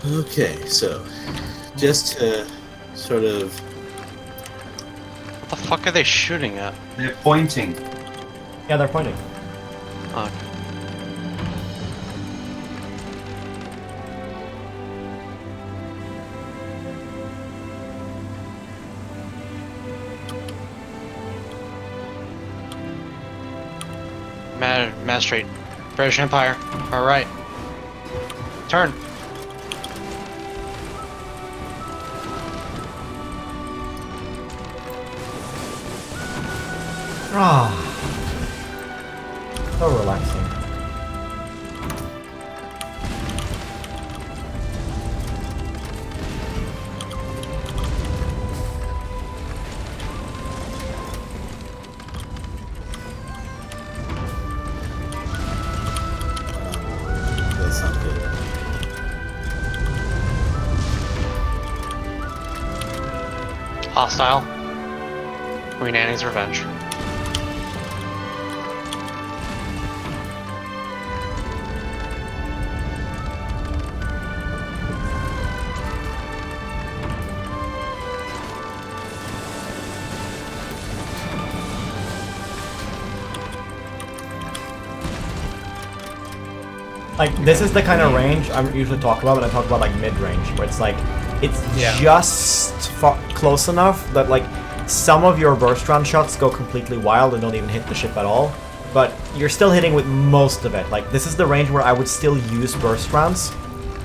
Okay, so just to sort of What the fuck are they shooting at? They're pointing. Yeah, they're pointing. Oh, Magistrate. British Empire. Alright. Turn. Ah, so relaxing. that's not good. Hostile. Queen Annie's Revenge. Like, this is the kind of range I usually talk about when I talk about, like, mid-range, where it's like, it's Yeah. just close enough that, like, some of your burst round shots go completely wild and don't even hit the ship at all, but you're still hitting with most of it. Like, this is the range where I would still use burst rounds.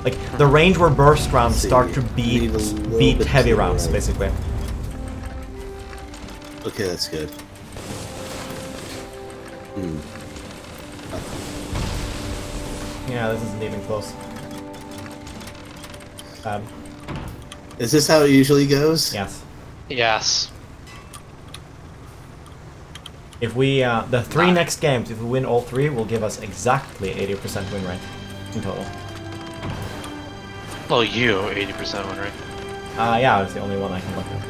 Like, the range where burst rounds start to beat heavy rounds, basically. Okay, that's good. Yeah, this isn't even close. Bad. Is this how it usually goes? Yes. Yes. If we, the three next games, if we win all three, will give us exactly 80% win rate in total. Well, you, 80% win rate. Yeah, it's the only one I can look at.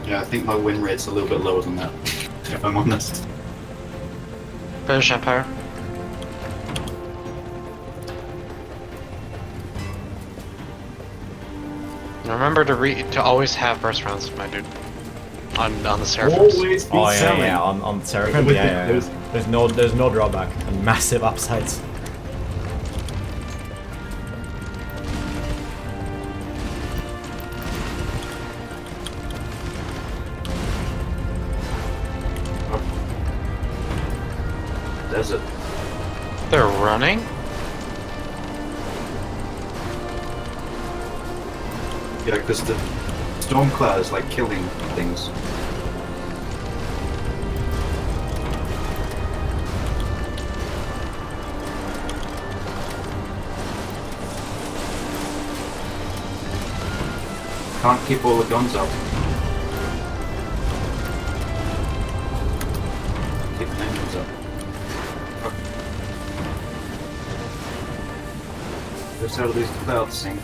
Yeah, I think my win rate's a little bit lower than that, if I'm honest. British Empire. Remember to always have burst rounds, my dude. On the Seraphims. Always be Oh yeah, selling. yeah, on Seraphim, With yeah, the- yeah. There's no drawback and massive upsides. Desert. They're running? Yeah, because the storm cloud is like killing things. Can't keep all the guns up. Keep the engines up. Just out of these clouds thing.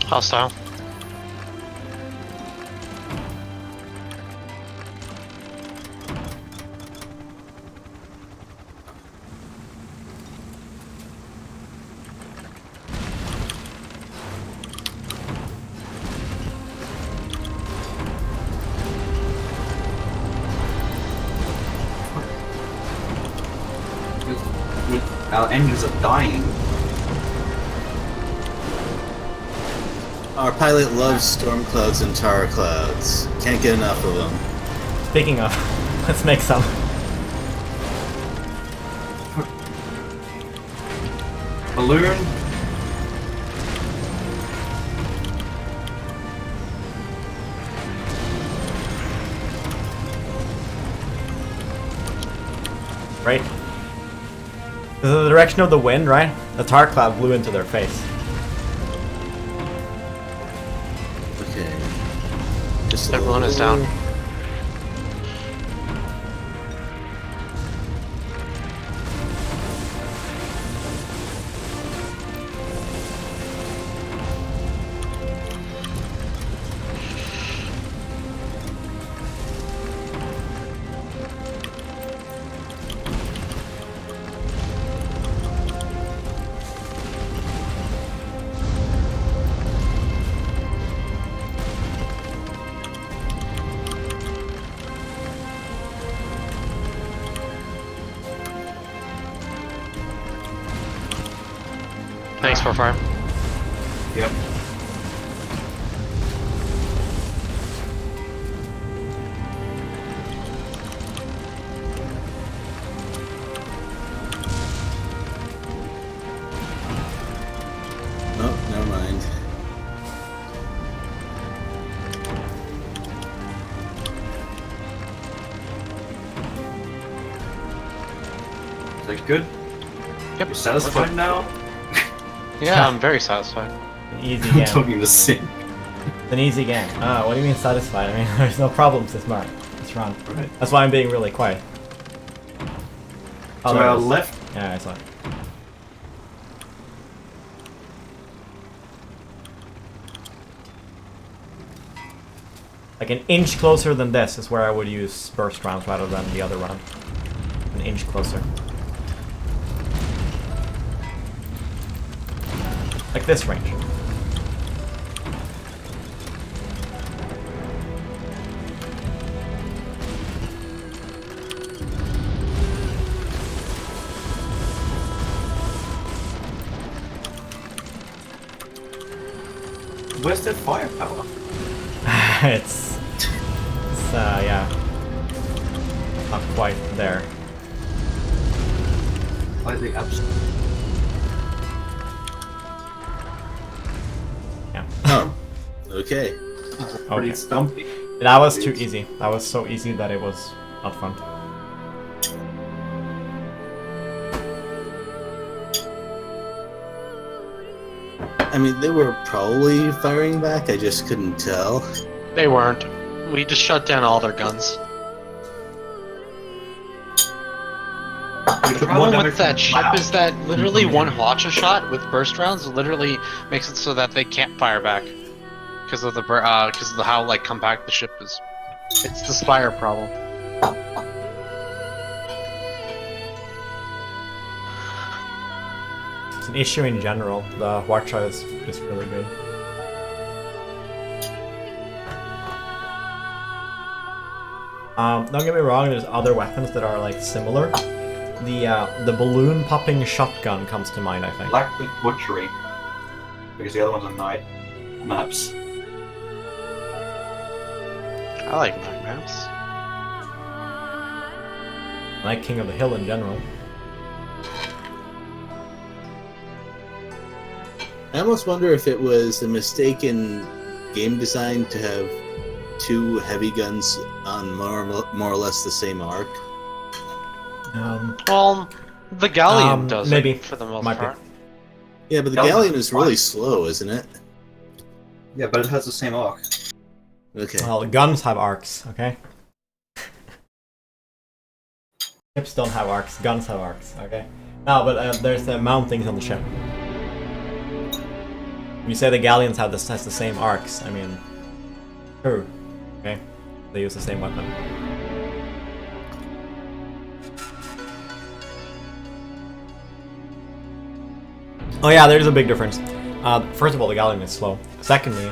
Hostile. Our engines are dying. Our pilot loves storm clouds and tar clouds. Can't get enough of them. Speaking of, let's make some. Balloon. right? Because of the direction of the wind, right? The tar cloud blew into their face. Okay. Just a Everyone is down. Thanks for fire. Yep. Oh, never mind. Is that good? Yep. You satisfied now? Yeah, I'm very satisfied. An easy I'm game. talking to Sin. It's an easy game. What do you mean satisfied? I mean, there's no problems this run. Right. That's why I'm being really quiet. So there I it is. left. Yeah, I saw it. Like an inch closer than this is where I would use burst rounds rather than the other round. An inch closer. Like this range. Where's the firepower? it's yeah. Not quite there. Like the absolute. Yeah. Oh, okay. Pretty Okay. stumpy. That was too easy. That was so easy that it was not fun. I mean, they were probably firing back, I just couldn't tell. They weren't. We just shut down all their guns. The problem with that ship is that literally one Hwacha shot with burst rounds literally makes it so that they can't fire back because of the how like compact the ship is. It's the Spire problem. It's an issue in general. The Hwacha is really good. Don't get me wrong, there's other weapons that are like similar. The balloon popping shotgun comes to mind, I think. Blackwood Butchery. Because the other one's on night maps. I like night maps. I like King of the Hill in general. I almost wonder if it was a mistake in game design to have two heavy guns on more or less the same arc. Well, the Galleon does maybe. it for the most Might be. part. Yeah, but the Galleon's Galleon is really slow, isn't it? Yeah, but it has the same arc. Okay. Well, guns have arcs, okay? Ships don't have arcs, guns have arcs, okay? No, but there's the mountings on the ship. You say the Galleons has the same arcs, I mean... True. Okay? They use the same weapon. Oh yeah, there's a big difference. First of all, the Galleon is slow. Secondly,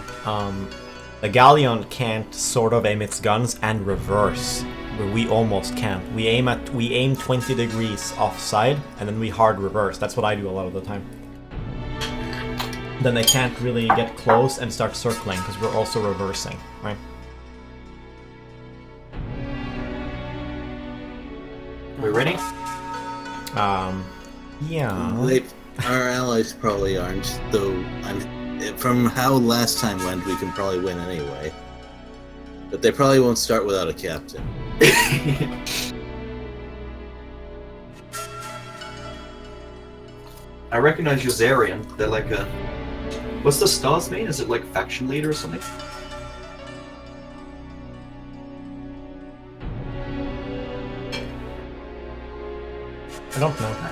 the Galleon can't sort of aim its guns and reverse. But we almost can't. We aim 20 degrees offside and then we hard reverse. That's what I do a lot of the time. Then they can't really get close and start circling because we're also reversing, right? We ready? Yeah. Our allies probably aren't, though. From how last time went, we can probably win anyway. But they probably won't start without a captain. I recognize Yuzarian. They're like a... What's the star's name? Is it like faction leader or something? I don't know.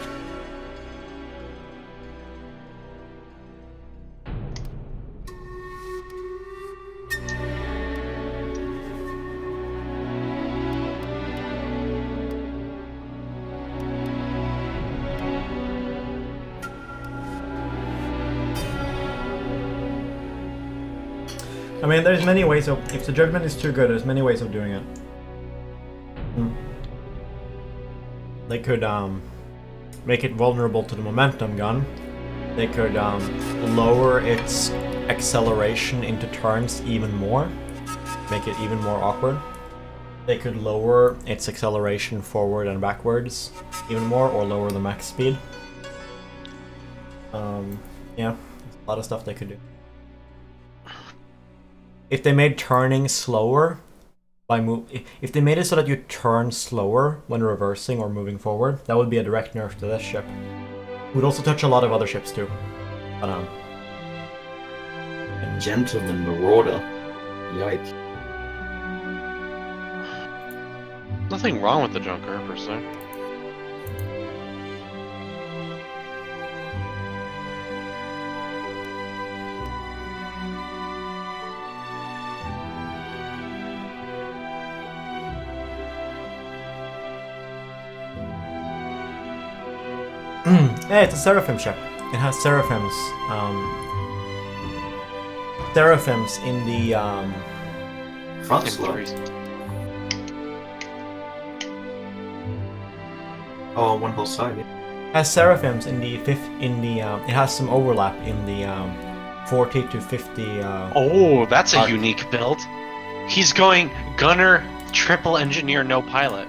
I mean, there's many ways of... If the judgment is too good, there's many ways of doing it. They could, make it vulnerable to the momentum gun. They could, lower its acceleration into turns even more. Make it even more awkward. They could lower its acceleration forward and backwards even more, or lower the max speed. Yeah, there's a lot of stuff they could do. If they made turning slower by if they made it so that you turn slower when reversing or moving forward, that would be a direct nerf to this ship. It would also touch a lot of other ships too. But Gentleman Marauder. Yikes. Nothing wrong with the Junker per se. Yeah, it's a Seraphim ship. It has Seraphims. Seraphims in the Front slow. Oh, one whole side. Yeah. has Seraphims in the it has some overlap in the 40 to 50. Oh, that's a unique build. He's going gunner, triple engineer, no pilot.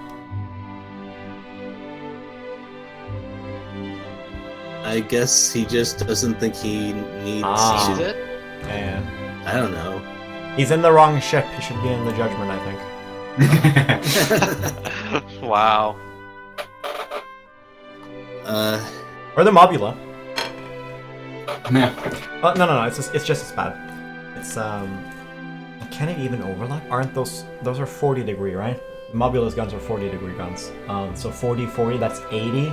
I guess he just doesn't think he needs Is to. it? Yeah. I don't know. He's in the wrong ship. He should be in the Judgment, I think. Wow. Or the Mobula. Yeah. Oh, no. It's just as bad. It's Can it even overlap? Aren't those are 40 degree, right? The Mobula's guns are 40 degree guns. So 40, that's 80.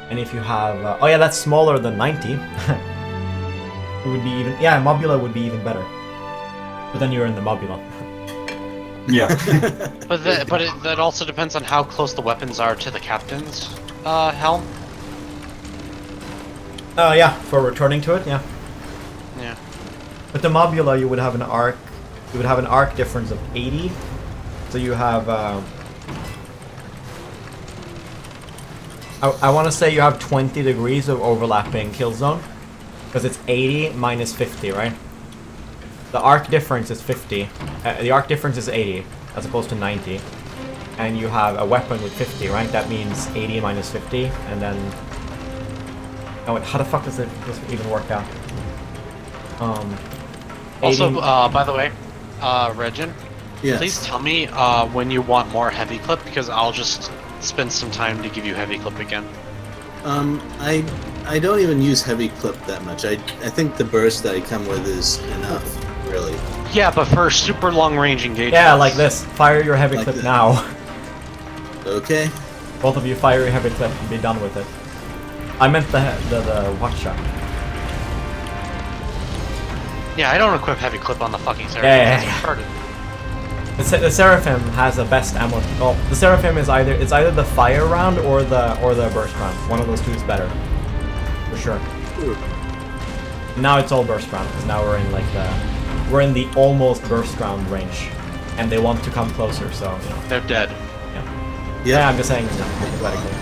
And if you have oh yeah, that's smaller than 90. It would be even Mobula would be even better. But then you're in the Mobula. Yeah. That also depends on how close the weapons are to the captain's helm. Yeah, for returning to it, yeah. Yeah. With the Mobula, you would have an arc. You would have an arc difference of 80. So you have. I want to say you have 20 degrees of overlapping kill zone, because it's 80 minus 50, right? The arc difference is 50. The arc difference is 80 as opposed to 90, and you have a weapon with 50, right? That means 80 minus 50, and then. Oh wait, how the fuck does it even work out? Also, by the way, Regin, Yes. please tell me when you want more heavy clip, because I'll just spend some time to give you heavy clip again. I don't even use heavy clip that much. I think the burst that I come with is enough, really. Yeah, but for super long range engagement. Yeah, like this. Fire your heavy Like clip that. now. Okay. Both of you fire your heavy clip and be done with it. I meant the watch shot. Yeah, I don't equip heavy clip on the fucking Seraphim. Yeah. That's retarded. The Seraphim has the best ammo. Well, the Seraphim is either the fire round or the burst round. One of those two is better, for sure. Ooh. Now it's all burst round because now we're in the almost burst round range, and they want to come closer. So you know. They're dead. Yeah, I'm just saying hypothetically.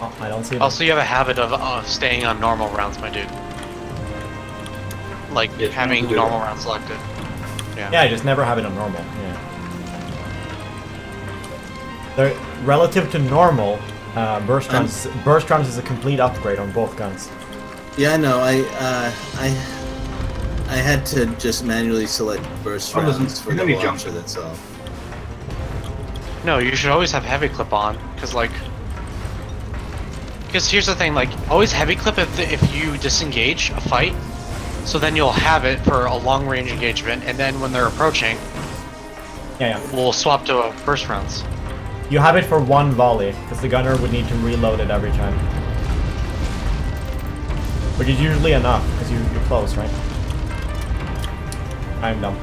Oh, I don't see them. Also, you have a habit of staying on normal rounds, my dude. Like Yeah, having you do. normal rounds selected. Yeah, I just never have it on normal. Yeah. They're, relative to normal, burst rounds is a complete upgrade on both guns. Yeah, no, I I had to just manually select burst Oh, there's rounds for the enemy launcher. jump. That's all. No, you should always have heavy clip on, because like, because here's the thing, like, always heavy clip if you disengage a fight, so then you'll have it for a long range engagement, and then when they're approaching, Yeah. we'll swap to burst rounds. You have it for one volley, because the gunner would need to reload it every time. Which is usually enough, because you're close, right? I'm dumb.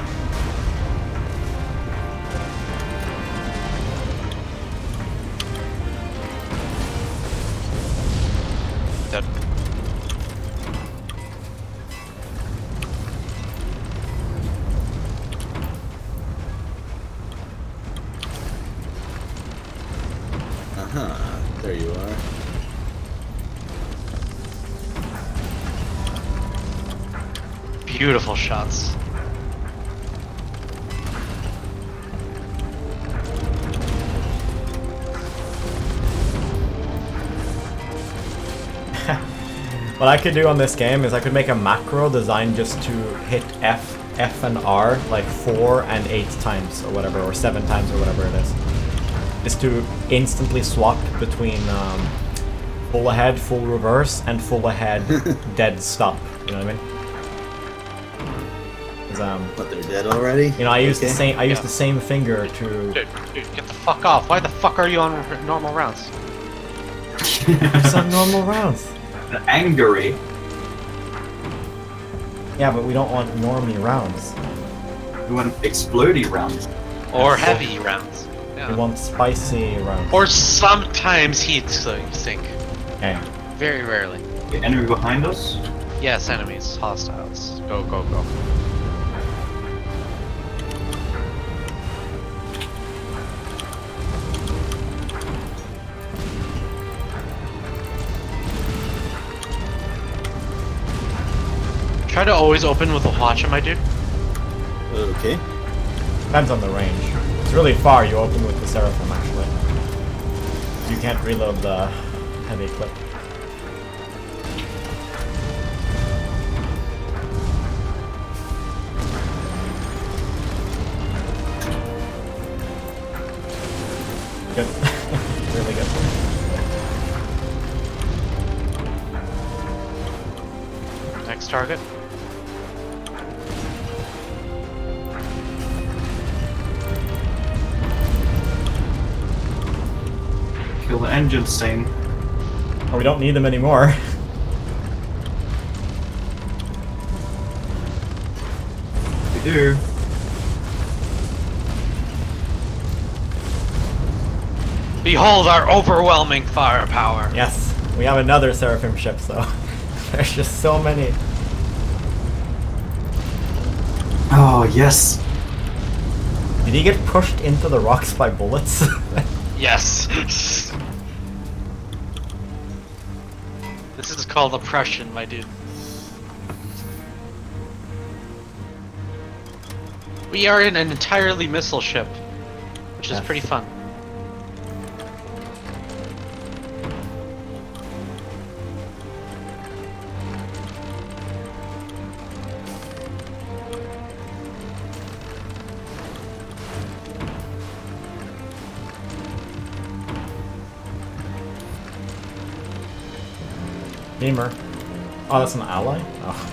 Dead. There you are. Beautiful shots. What I could do on this game is I could make a macro designed just to hit F and R like 4 and 8 times or whatever, or 7 times or whatever it is. Just to instantly swap between full ahead, full reverse, and full ahead, dead stop. You know what I mean? 'Cause, But they're dead already. you know, I use the Okay. same. I use Yeah. the same finger to. Dude, get the fuck off. Why the fuck are you on normal rounds? It's on normal rounds. Angry. Yeah, but we don't want normie rounds. We want explodey rounds. Or heavy rounds. We Yeah. want spicy rounds. Or sometimes heat sink. Yeah. Very rarely. The enemy behind us. Yes, enemies, hostiles. Go, go, go. Try to always open with a watch, my dude. Okay. Depends on the range. It's really far. You open with the Seraphim actually. You can't reload the heavy clip. Good. Really good. Next target. Kill the engine sing. Oh, we don't need them anymore. We do. Behold our overwhelming firepower. Yes, we have another Seraphim ship, so there's just so many. Oh yes. Did he get pushed into the rocks by bullets? Yes. This is called oppression, my dude. We are in an entirely missile ship, which is Yes. pretty fun. Beamer. Oh, that's an ally? Oh.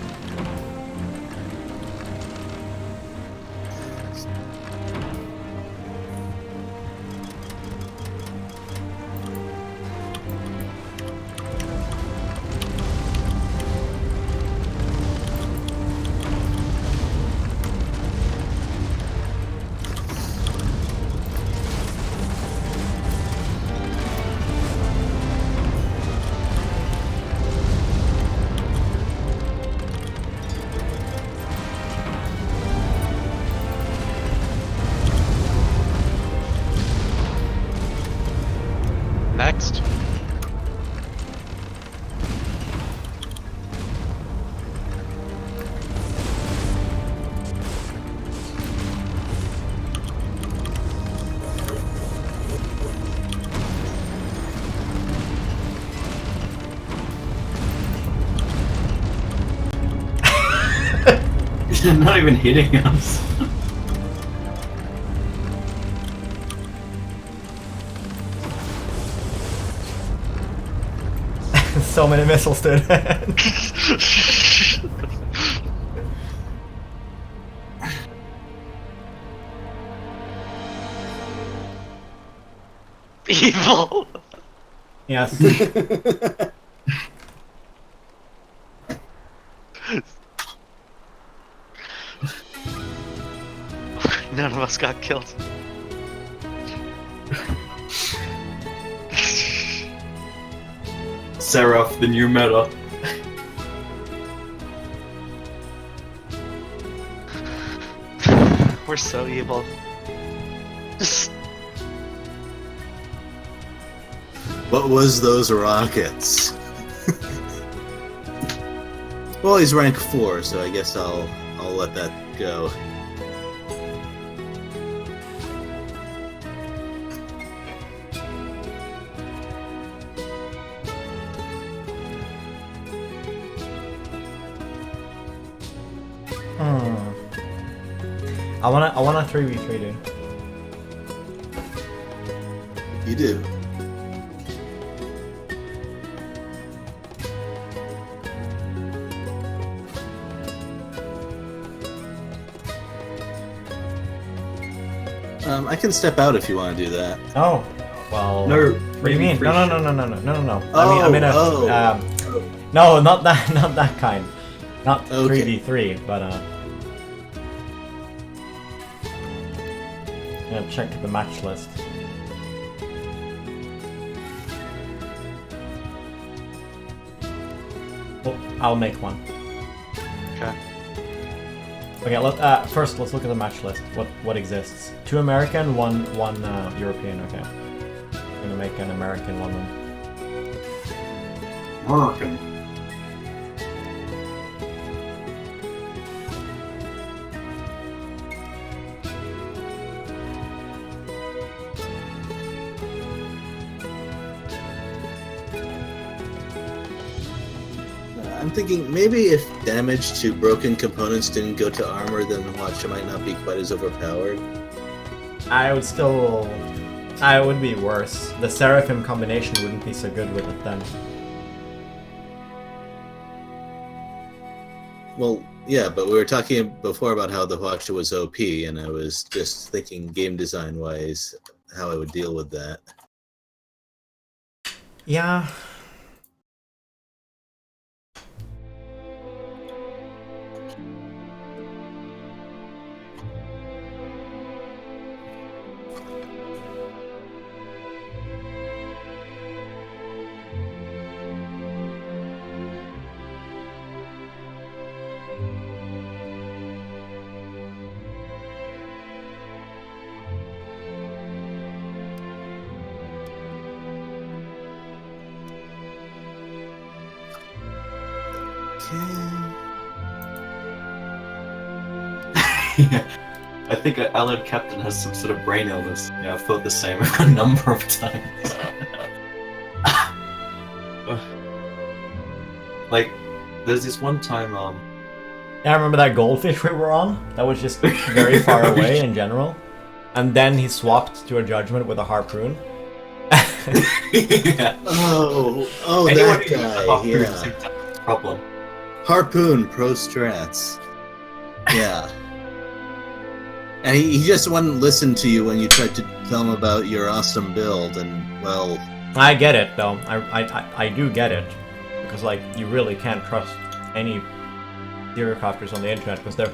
Next. Not even hitting us. So many missiles, dude. Evil. Yes. None of us got killed. Seraph, the new meta. We're so evil. What was those rockets? Well, he's rank 4, so I guess I'll let that go. I want a 3v3, dude. You do. I can step out if you want to do that. Oh, well. No. What do you mean? No. Oh, I mean, oh. no, not that kind. Not Okay. 3v3, but I'm gonna check the match list. Oh, I'll make one. Okay. Okay, first let's look at the match list. What exists? 2 American, one European. Okay. I'm gonna make an American one then. American. I'm thinking maybe if damage to broken components didn't go to armor, then the Watcher might not be quite as overpowered. I would be worse. The Seraphim combination wouldn't be so good with it then. Well, yeah, but we were talking before about how the Watcher was OP, and I was just thinking game design-wise how I would deal with that. Yeah. I think Allied Captain has some sort of brain illness. Yeah, I've thought the same a number of times. Like, there's this one time, Yeah, I remember that goldfish we were on? That was just very far away in general. And then he swapped to a judgment with a harpoon. yeah. Oh, Anyone that who uses guy, harpoon yeah. seems to have a problem. Harpoon Pro Strats. Yeah. And he just wouldn't listen to you when you tried to tell him about your awesome build, and, well... I get it, though. I do get it. Because, like, you really can't trust any theory crafters on the internet, because they're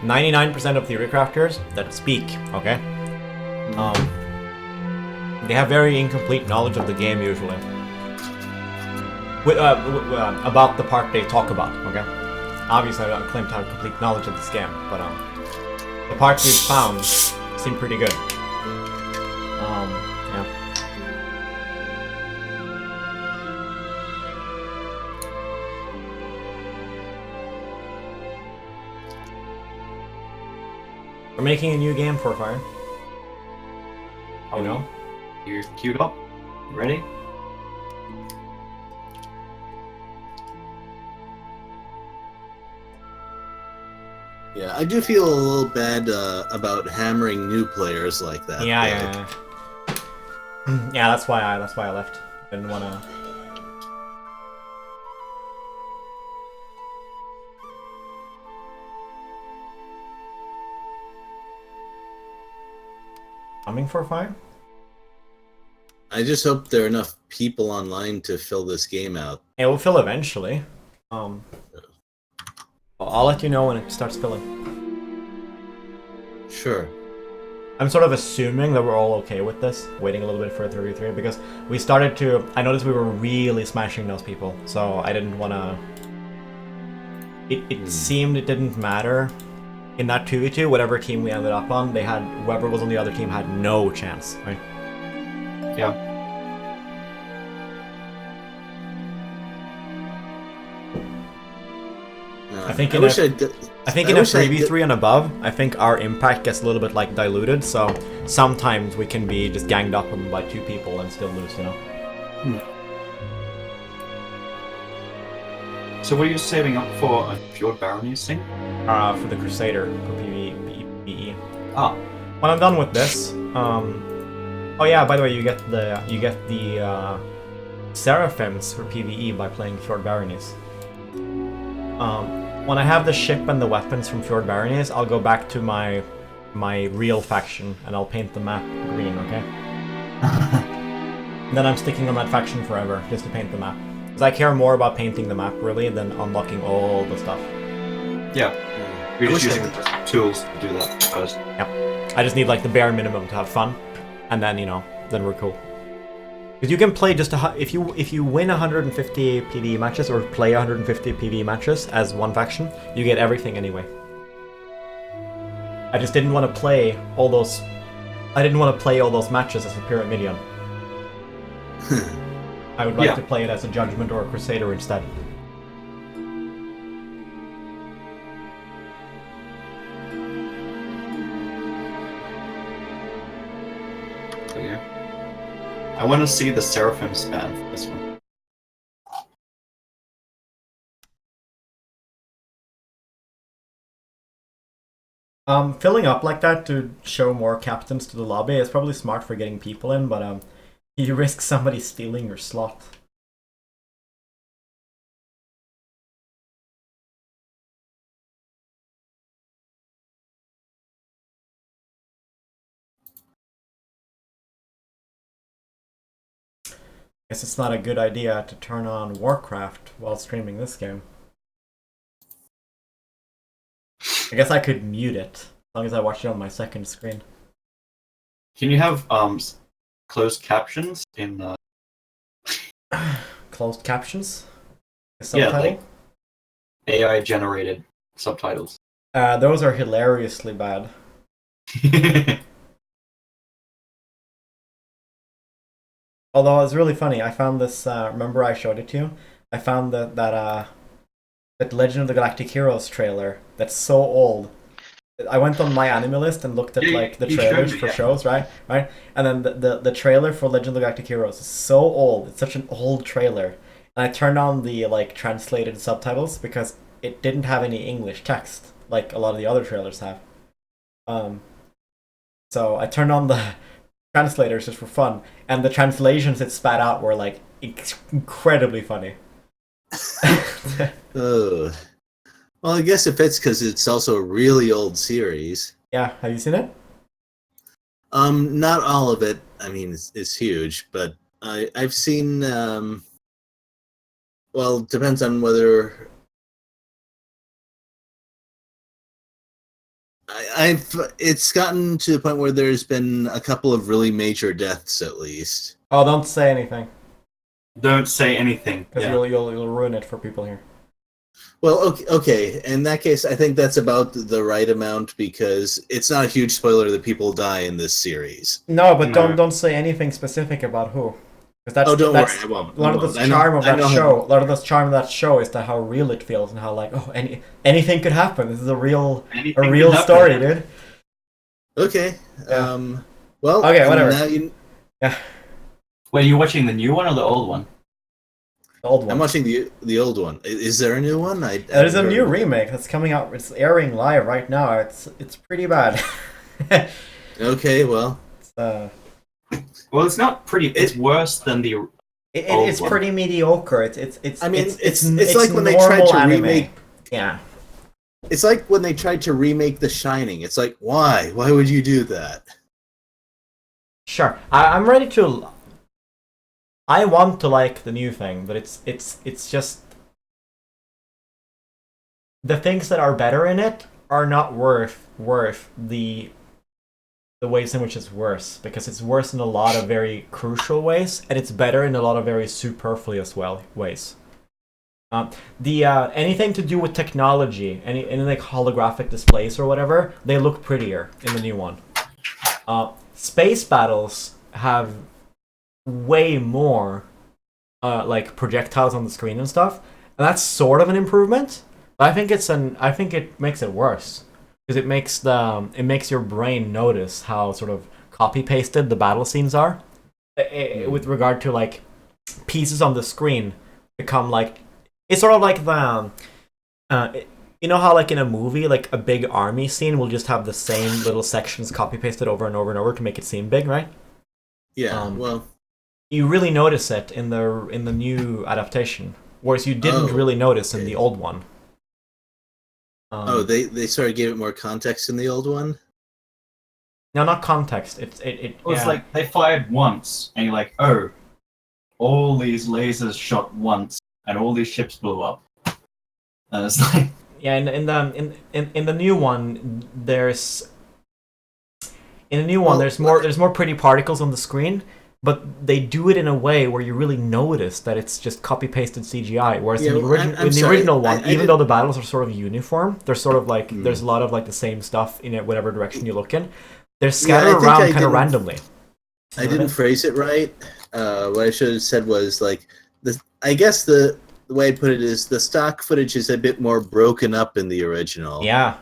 99% of theory crafters that speak, okay? They have very incomplete knowledge of the game, usually. About the part they talk about, okay? Obviously, I don't claim to have complete knowledge of this game, but, the parts we've found seem pretty good. Yeah. We're making a new game for Fire. You know? You're queued up? Ready? Yeah, I do feel a little bad about hammering new players like that. Yeah. Yeah, that's why I left. Didn't want to. Coming for a fight? I just hope there are enough people online to fill this game out. It will fill eventually. I'll let you know when it starts filling. Sure. I'm sort of assuming that we're all okay with this, waiting a little bit for 33, because we started to... I noticed we were really smashing those people, so I didn't want to... It seemed it didn't matter. In that 2v2, whatever team we ended up on, they had... Whoever was on the other team had no chance, right? Yeah. I think in a 3v3 and above, I think our impact gets a little bit like diluted, so sometimes we can be just ganged up on by 2 people and still lose, you know? So what are you saving up for a Fjord Baronies thing? For the Crusader, for PvE. Ah. When I'm done with this, oh yeah, by the way, you get the Seraphims for PvE by playing Fjord Baronies. When I have the ship and the weapons from Fjord Baronies, I'll go back to my real faction and I'll paint the map green, okay? And then I'm sticking on that faction forever, just to paint the map. Because I care more about painting the map, really, than unlocking all the stuff. Yeah. You're just using the tools to do that first. Yep. I just need, like, the bare minimum to have fun, and then, you know, then we're cool. Because you can play just if you win 150 PvE matches or play 150 PvE matches as one faction, you get everything anyway. I just didn't want to play all those. I didn't want to play all those matches as a Pyramidion. I would like to play it as a Judgment or a Crusader instead. So, yeah. I want to see the Seraphim span for this one. Filling up like that to show more captains to the lobby is probably smart for getting people in, but you risk somebody stealing your slot. Guess it's not a good idea to turn on Warcraft while streaming this game. I guess I could mute it, as long as I watch it on my second screen. Can you have closed captions in Closed captions? Yeah, like AI generated subtitles. Those are hilariously bad. Although it's really funny, I found this. Remember, I showed it to you. I found that Legend of the Galactic Heroes trailer that's so old. I went on my anime list and looked at like the trailers for shows, right? And then the trailer for Legend of the Galactic Heroes is so old. It's such an old trailer. And I turned on the like translated subtitles because it didn't have any English text like a lot of the other trailers have. So I turned on the translators just for fun, and the translations it spat out were like incredibly funny. Well, I guess it fits because it's also a really old series. Yeah, have you seen it? Not all of it. I mean, it's huge, but I've seen. Well, it depends on whether. It's gotten to the point where there's been a couple of really major deaths, at least. Oh, don't say anything. Don't say anything. Because you'll ruin it for people here. Well, okay. In that case, I think that's about the right amount because it's not a huge spoiler that people die in this series. No, but don't say anything specific about who. Because don't worry, I won't. A lot of the charm of that show. A lot of the charm of that show is that how real it feels and how like anything could happen. This is a real story, dude. Okay. Yeah. Well. Okay. Whatever. Now Yeah. Wait, are you watching the new one or the old one? The old one. I'm watching the old one. Is there a new one? There's a new remake that's coming out. It's airing live right now. It's pretty bad. Okay, well. Well, it's not pretty. It's worse than the. It's pretty mediocre. It's. I mean, it's it's like when they tried to anime. remake. Yeah. It's like when they tried to remake The Shining. It's like, why? Why would you do that? Sure, I'm ready to. I want to like the new thing, but it's just the things that are better in it are not worth the ways in which it's worse, because it's worse in a lot of very crucial ways, and it's better in a lot of very superfluous ways. Anything to do with technology, any like holographic displays or whatever, they look prettier in the new one. Space battles have way more like projectiles on the screen and stuff, and that's sort of an improvement. But I think it makes it worse, because it makes your brain notice how sort of copy pasted the battle scenes are, with regard to like pieces on the screen become like. It's sort of like you know how like in a movie, like a big army scene will just have the same little sections copy pasted over and over and over to make it seem big, right? Yeah. Well, you really notice it in the new adaptation, whereas you didn't really notice in the old one. They sort of gave it more context in the old one. No, not context. It's like they fired once, and you're like, oh, all these lasers shot once. And all these ships blew up. And it's like in the new one there's more pretty particles on the screen, but they do it in a way where you really notice that it's just copy pasted CGI. Whereas in the original one, even though the battles are sort of uniform, they're sort of like there's a lot of like the same stuff in whatever direction you look in. They're scattered around kind of randomly. I didn't phrase it right. What I should have said was like I guess the way I put it is the stock footage is a bit more broken up in the original. Yeah.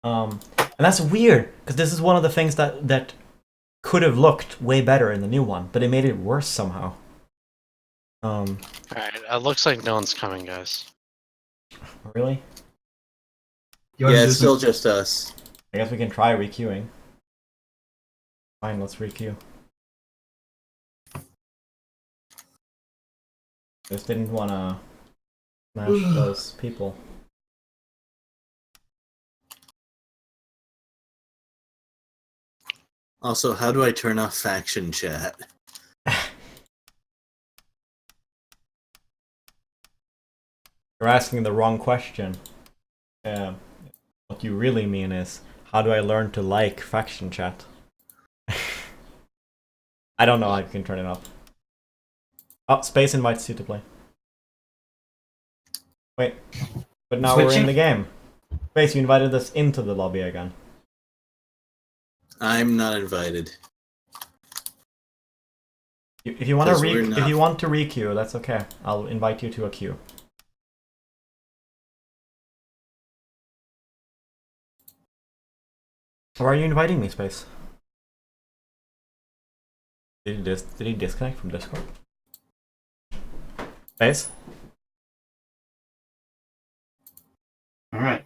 And that's weird, because this is one of the things that could have looked way better in the new one, but it made it worse somehow. Alright, it looks like no one's coming, guys. Really? Yeah, it's still just us. I guess we can try requeuing. Fine, let's requeue. Just didn't want to smash those people. Also, how do I turn off faction chat? You're asking the wrong question. What you really mean is, how do I learn to like faction chat? I don't know how you can turn it off. Oh, Space invites you to play. Wait, but now we're in the game. Space, you invited us into the lobby again. I'm not invited. If you want to requeue, that's okay. I'll invite you to a queue. Why are you inviting me, Space? Did he disconnect from Discord? Space? Alright.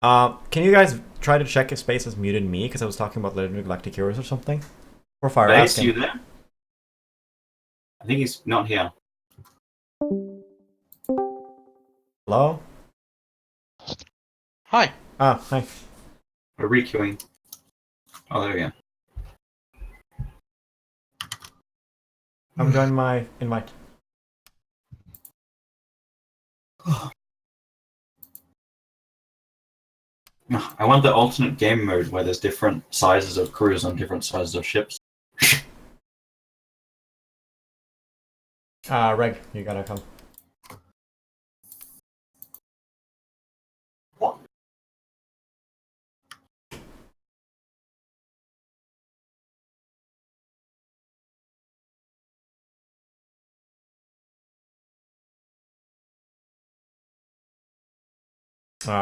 Can you guys try to check if Space has muted me, because I was talking about Legend of Galactic Heroes or something? Or Fire Space, you there? I think he's not here. Hello? Hi. Ah, hi. We're requeuing. Oh, there we go. I'm joining my invite. I want the alternate game mode where there's different sizes of crews on different sizes of ships. Reg, you gotta come. What?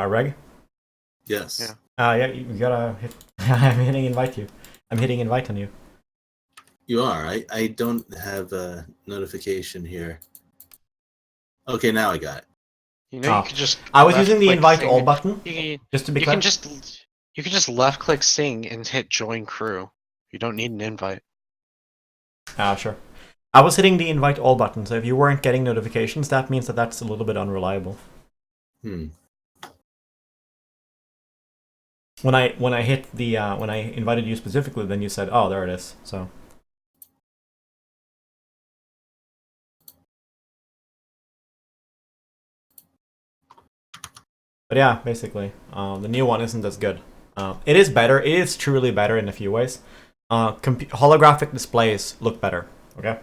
Reg? Yes. Yeah. Yeah, you gotta hit. I'm hitting invite you. I'm hitting invite on you. You are. I don't have a notification here. Okay, now I got it. You know, Oh. you could just. I was using the left-click invite Sing. all button, You, just to be you clear. can just left click Sing and hit join crew. You don't need an invite. Sure. I was hitting the invite all button, so if you weren't getting notifications, that means that that's a little bit unreliable. Hmm. When I hit the when I invited you specifically, then you said, "Oh, there it is." So. But yeah, basically, the new one isn't as good. It is better. It is truly better in a few ways. Holographic displays look better. Okay,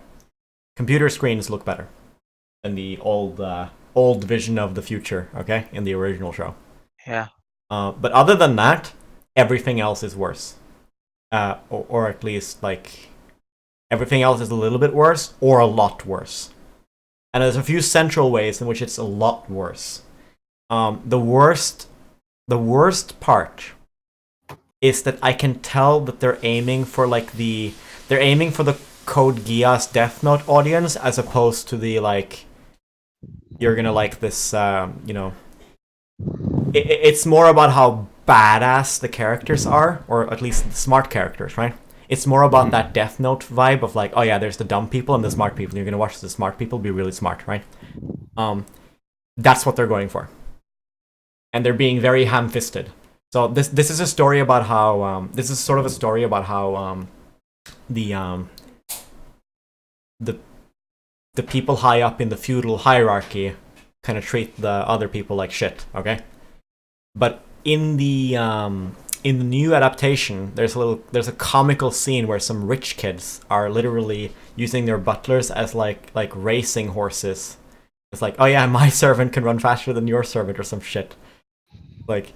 computer screens look better than the old vision of the future. Okay, in the original show. Yeah. But other than that, everything else is worse. Or at least like everything else is a little bit worse or a lot worse. And there's a few central ways in which it's a lot worse. The worst part is that I can tell that they're aiming for the Code Geass Death Note audience as opposed to the like you're gonna like this it's more about how badass the characters are, or at least the smart characters, right? It's more about that Death Note vibe of like, oh yeah, there's the dumb people and the smart people. You're gonna watch the smart people be really smart, right? That's what they're going for, and they're being very ham-fisted. So this is a story about how this is sort of a story about how the people high up in the feudal hierarchy kind of treat the other people like shit. Okay, but in the new adaptation, there's a comical scene where some rich kids are literally using their butlers as like racing horses. It's like, oh yeah, my servant can run faster than your servant or some shit. Like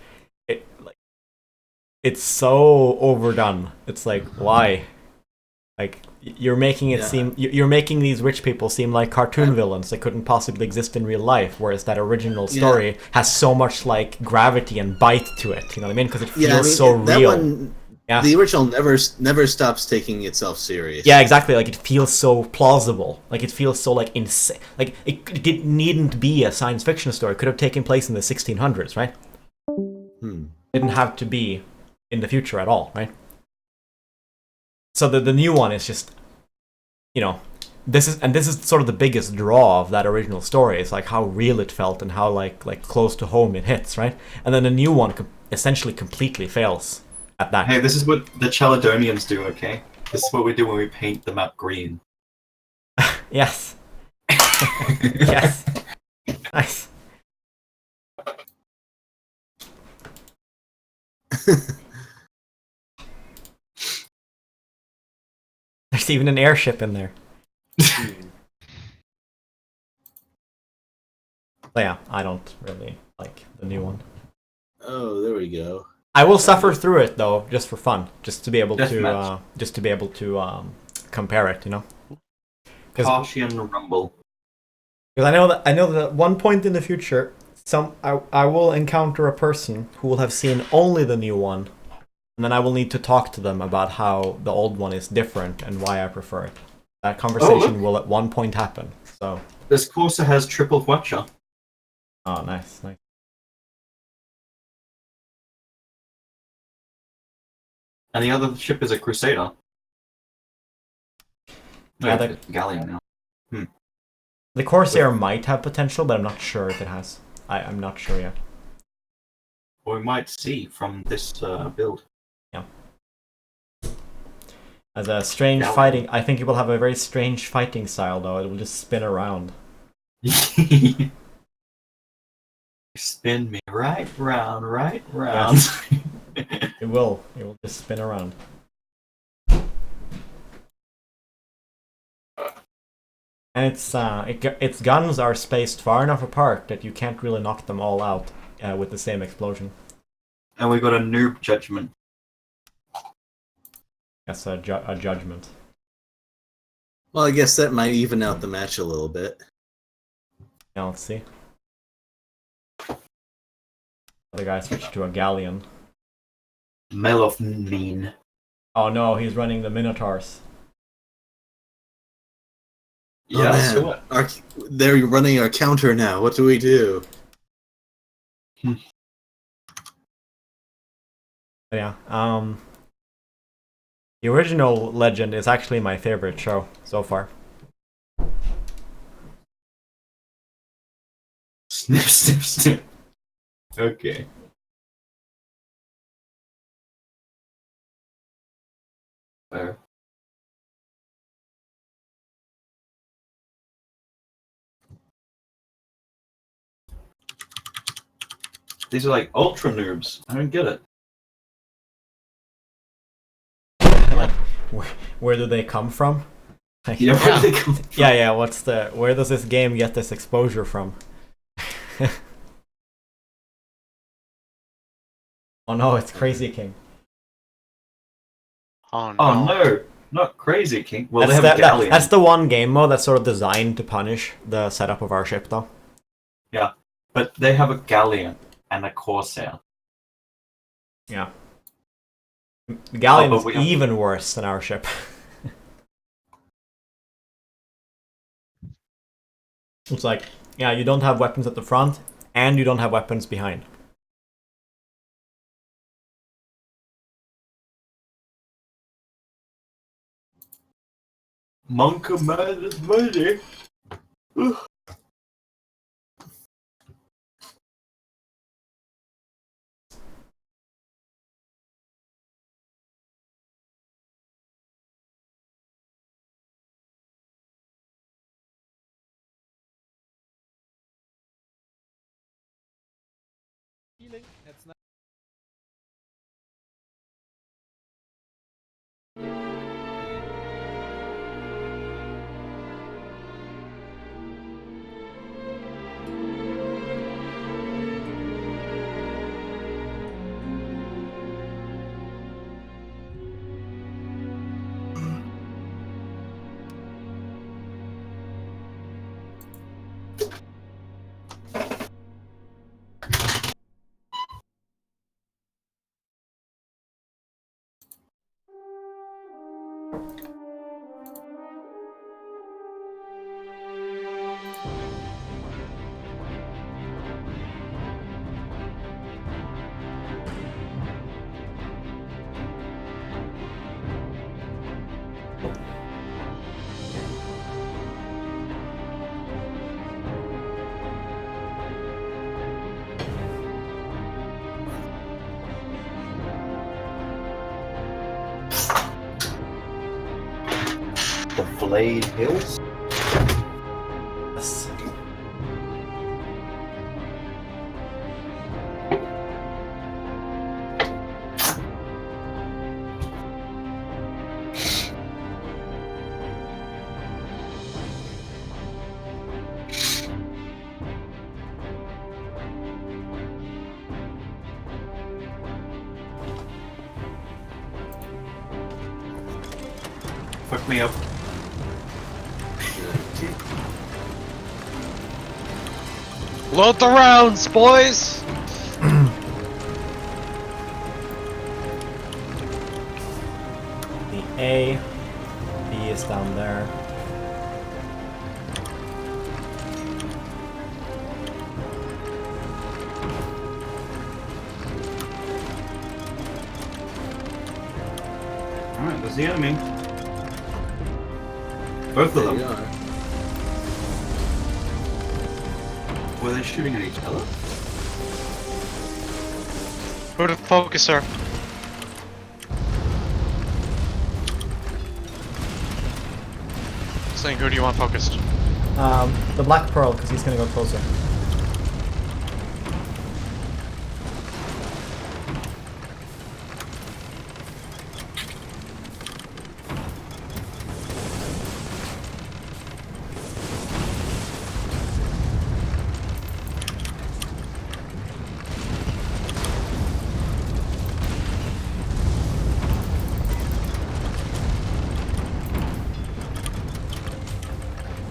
it's so overdone. It's like, why? Like you're making it seem you're making these rich people seem like cartoon villains that couldn't possibly exist in real life, whereas that original story has so much like gravity and bite to it. You know what I mean? Because it feels so real. The original never stops taking itself serious. Yeah, exactly. Like it feels so plausible. Like it feels so like insane. Like it needn't be a science fiction story. It could have taken place in the 1600s, right? It didn't have to be in the future at all, right? So the new one is just, this is sort of the biggest draw of that original story. It's like how real it felt and how like close to home it hits, right? And then the new one essentially completely fails at that. Hey, this is what the Chaladonians do, okay? This is what we do when we paint the map green. Yes. Yes. Nice. There's even an airship in there. But yeah, I don't really like the new one. Oh, there we go. I will suffer through it though, just for fun, just to be able to compare it, Partian Rumble. Because I know that at one point in the future, I will encounter a person who will have seen only the new one, and then I will need to talk to them about how the old one is different and why I prefer it. That conversation will at one point happen. So this course has triple Watcher. Oh, nice. And the other ship is a Crusader. Yeah, the Galleon now. The Corsair might have potential, but I'm not sure if it has. I'm not sure yet. Or we might see from this build. Yeah. As a strange fighting, I think it will have a very strange fighting style, though. It will just spin around. Spin me right round. Yes. It will just spin around. And its guns are spaced far enough apart that you can't really knock them all out with the same explosion. And we got a noob judgment. That's a judgment. Well, I guess that might even out the match a little bit. Yeah, let's see. The guy switched to a galleon. Melofnine. Oh no, he's running the Minotaurs. Yeah, let's do man. it. They're running our counter now. What do we do? Yeah. The original Legend is actually my favorite show so far. Snip, snip, snip. Okay. Fair. These are like ultra noobs. I don't get it. Like, where do they come from? Like, Yeah, where do they come from? yeah. Where does this game get this exposure from? Oh no, it's Crazy King. Oh no. Oh no, not Crazy King. Well, they have a galleon. That's the one game mode that's sort of designed to punish the setup of our ship, though. Yeah, but they have a galleon and a corsair. Yeah. The galleon Oh, is but we have- even worse than our ship. It's like, yeah, you don't have weapons at the front, and you don't have weapons behind. Monk man is money. The Flayed Hills? Yes. Fuck me up. Load the rounds, boys! The A, B is down there. Alright, there's the enemy. Both of There you them. are. Were they shooting at each other? Who to focus her? Saying, who do you want focused? The Black Pearl, because he's gonna go closer.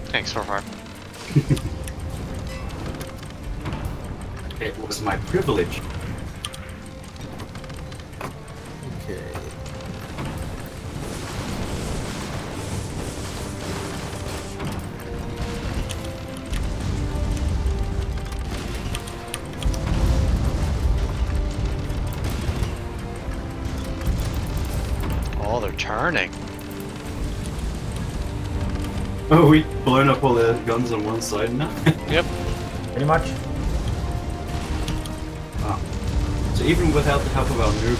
Thanks so far. It was my privilege. Okay. returning. Oh, we blown up all their guns on one side now. Yep. Pretty much. Wow. So even without the help of our noob,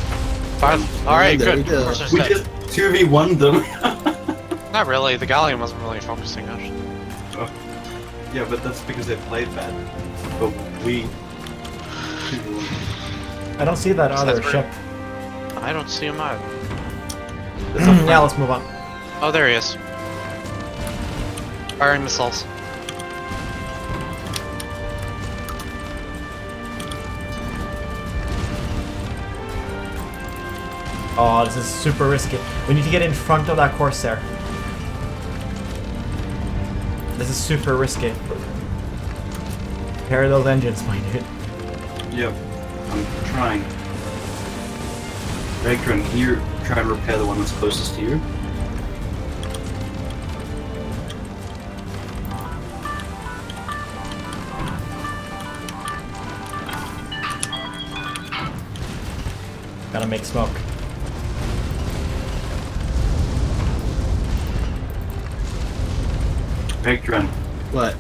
Five. Alright, there good. we go. Of course we they're just dead. 2v1'd them. Not really, the Galleon wasn't really focusing us. Yeah, but that's because they played bad. But we... 2v1. I don't see that other that's ship. I don't see him either. Yeah, let's move on. Oh, there he is. Firing missiles. Oh, this is super risky. We need to get in front of that Corsair. This is super risky. Repair those engines, my dude. Yep. I'm trying. Vectron, can you try and repair the one that's closest to you? Gotta make smoke. Vectron, What?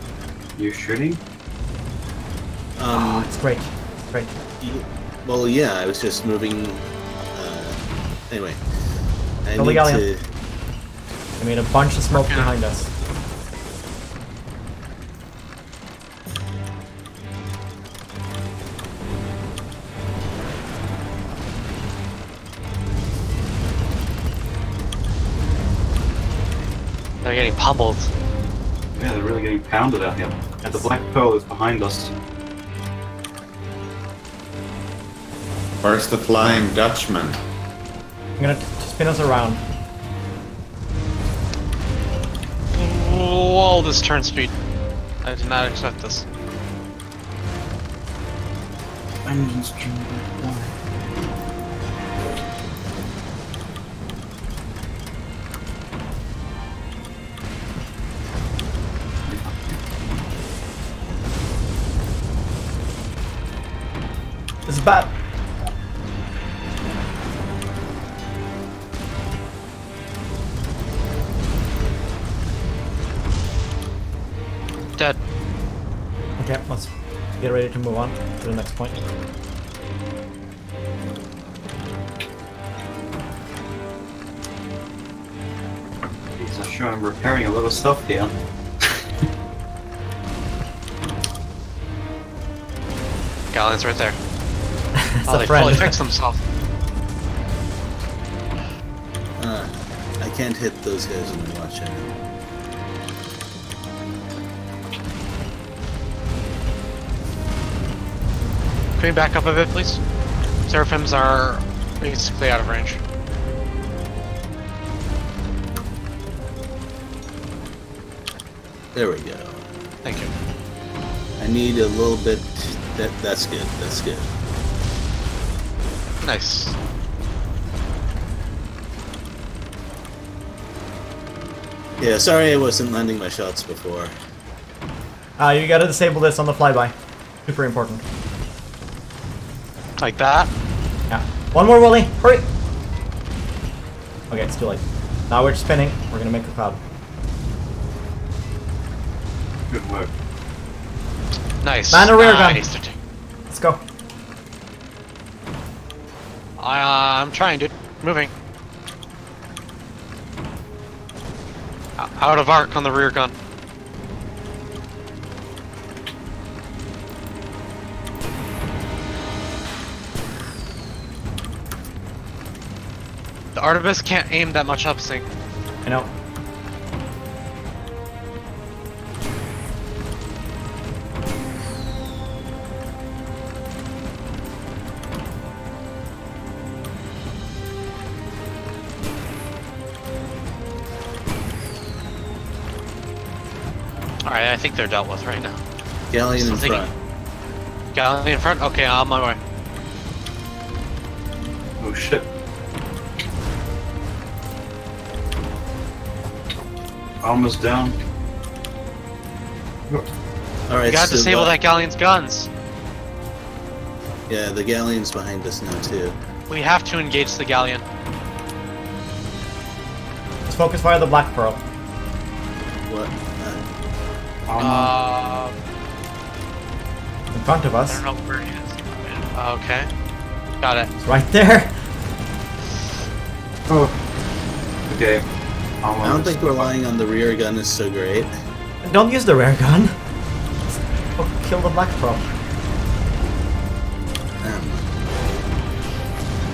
you shooting? Oh, it's great. Great. Well, yeah, I was just moving. Anyway, I Kill the need galleon. to. I made a bunch of smoke behind us. They're getting pummeled. Yeah, they're really getting pounded out here. And the Black Pearl is behind us. Where's the Flying Dutchman? I'm gonna spin us around. Whoa, this turn speed. I did not expect this. Engines This is bad. Dead. Okay, let's get ready to move on to the next point. Jeez, I'm sure I'm repairing a lot of stuff here. Galleon's right there. It's Oh, a they friend. fully fixed themselves. I can't hit those guys in the watch out. Can we back up a bit, please? Seraphims are basically out of range. There we go. Thank you. I need a little bit. That's good. That's good. Nice. Yeah, sorry I wasn't landing my shots before. You gotta disable this on the flyby. Super important. Like that. Yeah. One more, Wally. Hurry! Okay, it's too late. Now we're spinning. We're gonna make a cloud. Good work. Nice. Man a rear gun. Nice. Let's go. I'm trying, dude. Moving. Out of arc on the rear gun. The Artemis can't aim that much upsync. I know. Alright, I think they're dealt with right now. Galleon in Still front. Galleon in front? Okay, I'm on my way. Oh shit. Almost down. Alright, We gotta so disable that Galleon's guns. Yeah, the Galleon's behind us now too. We have to engage the Galleon. focus fire the Black Pearl. What? In front of I us. don't know where he is. Okay. Got it. It's right there. Oh. Okay. I don't think relying on the rear gun is so great. Don't use the rear gun. Oh, kill the Black Pearl.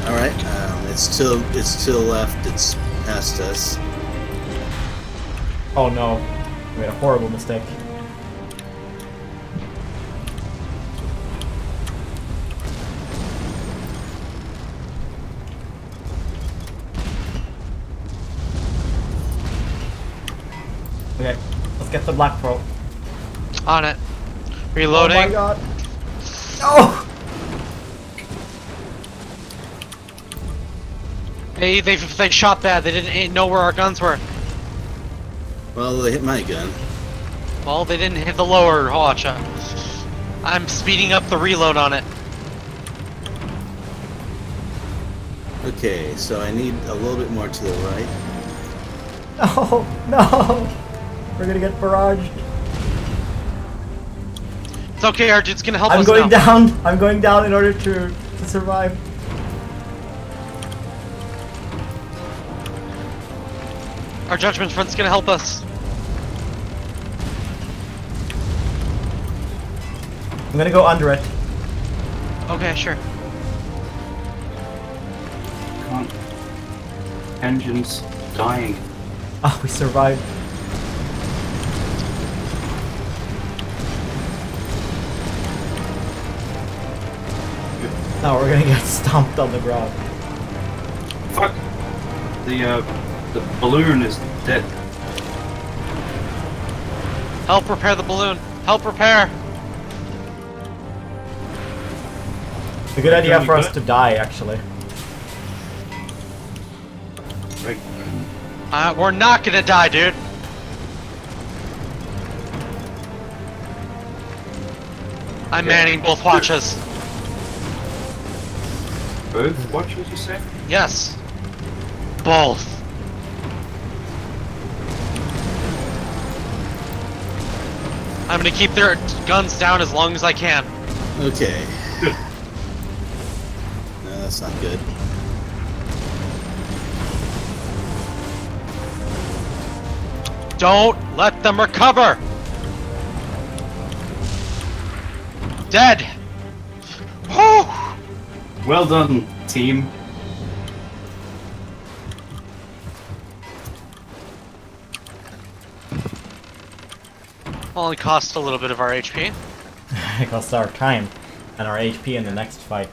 Alright, it's still left, it's past us. Oh no. We made a horrible mistake. Okay, let's get the Black Pearl. On it. Reloading. Oh my god. No! They shot bad. They didn't know where our guns were. Well, they hit my gun. Well, they didn't hit the lower Hacha. I'm speeding up the reload on it. Okay, so I need a little bit more to the right. Oh, no! We're gonna get barraged. It's okay, Arjun's gonna help I'm us going now. down. I'm going down in order to survive. Our judgment front's gonna help us. I'm gonna go under it. Okay, sure. Can't. Engines dying. Oh, we survived. Now we're gonna get stomped on the ground. Fuck. The balloon is dead. Help repair the balloon. Help repair. It's a good idea for us to die, actually. Right. We're not gonna die, dude. I'm manning both watches. Both watches, you say? Yes. Both. I'm gonna keep their guns down as long as I can. Okay. No, that's not good. Don't let them recover! Dead! Whew! Well done, team. Only cost a little bit of our HP. It costs our time and our HP in the next fight.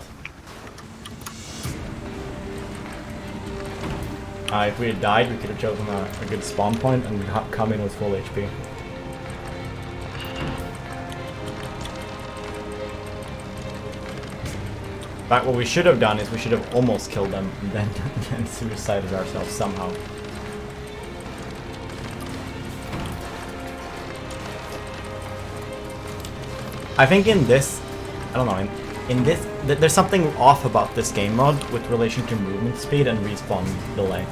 If we had died, we could have chosen a good spawn point and come in with full HP. But what we should have done is we should have almost killed them and then suicided ourselves somehow. I think in this, I don't know, in this, there's something off about this game mode with relation to movement speed and respawn delay.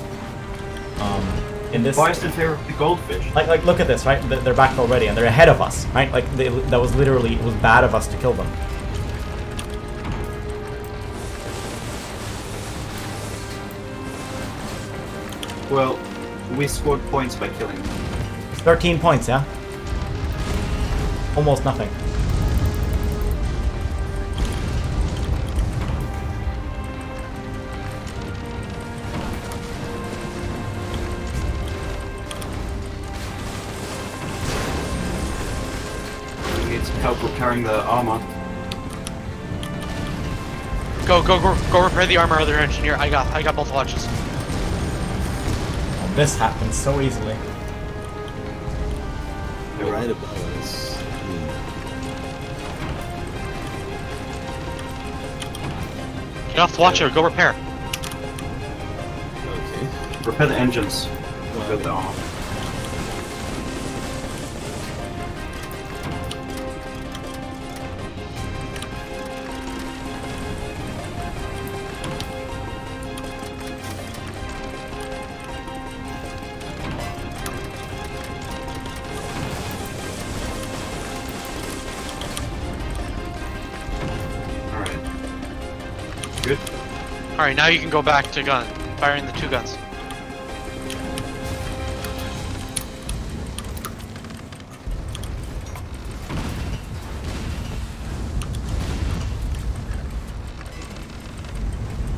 In this, Biased in favor of the goldfish. like look at this, right? They're back already and they're ahead of us, right? Like that was literally, it was bad of us to kill them. Well, we scored points by killing them. 13 points, yeah? Almost nothing. We need some help repairing the armor. Go repair the armor of their engineer. I got both watches. Oh, this happens so easily. They're right above us. Get off the watcher. Go repair. Okay. Repair the engines. Repair the armor. Good. Alright, now you can go back to firing the 2 guns.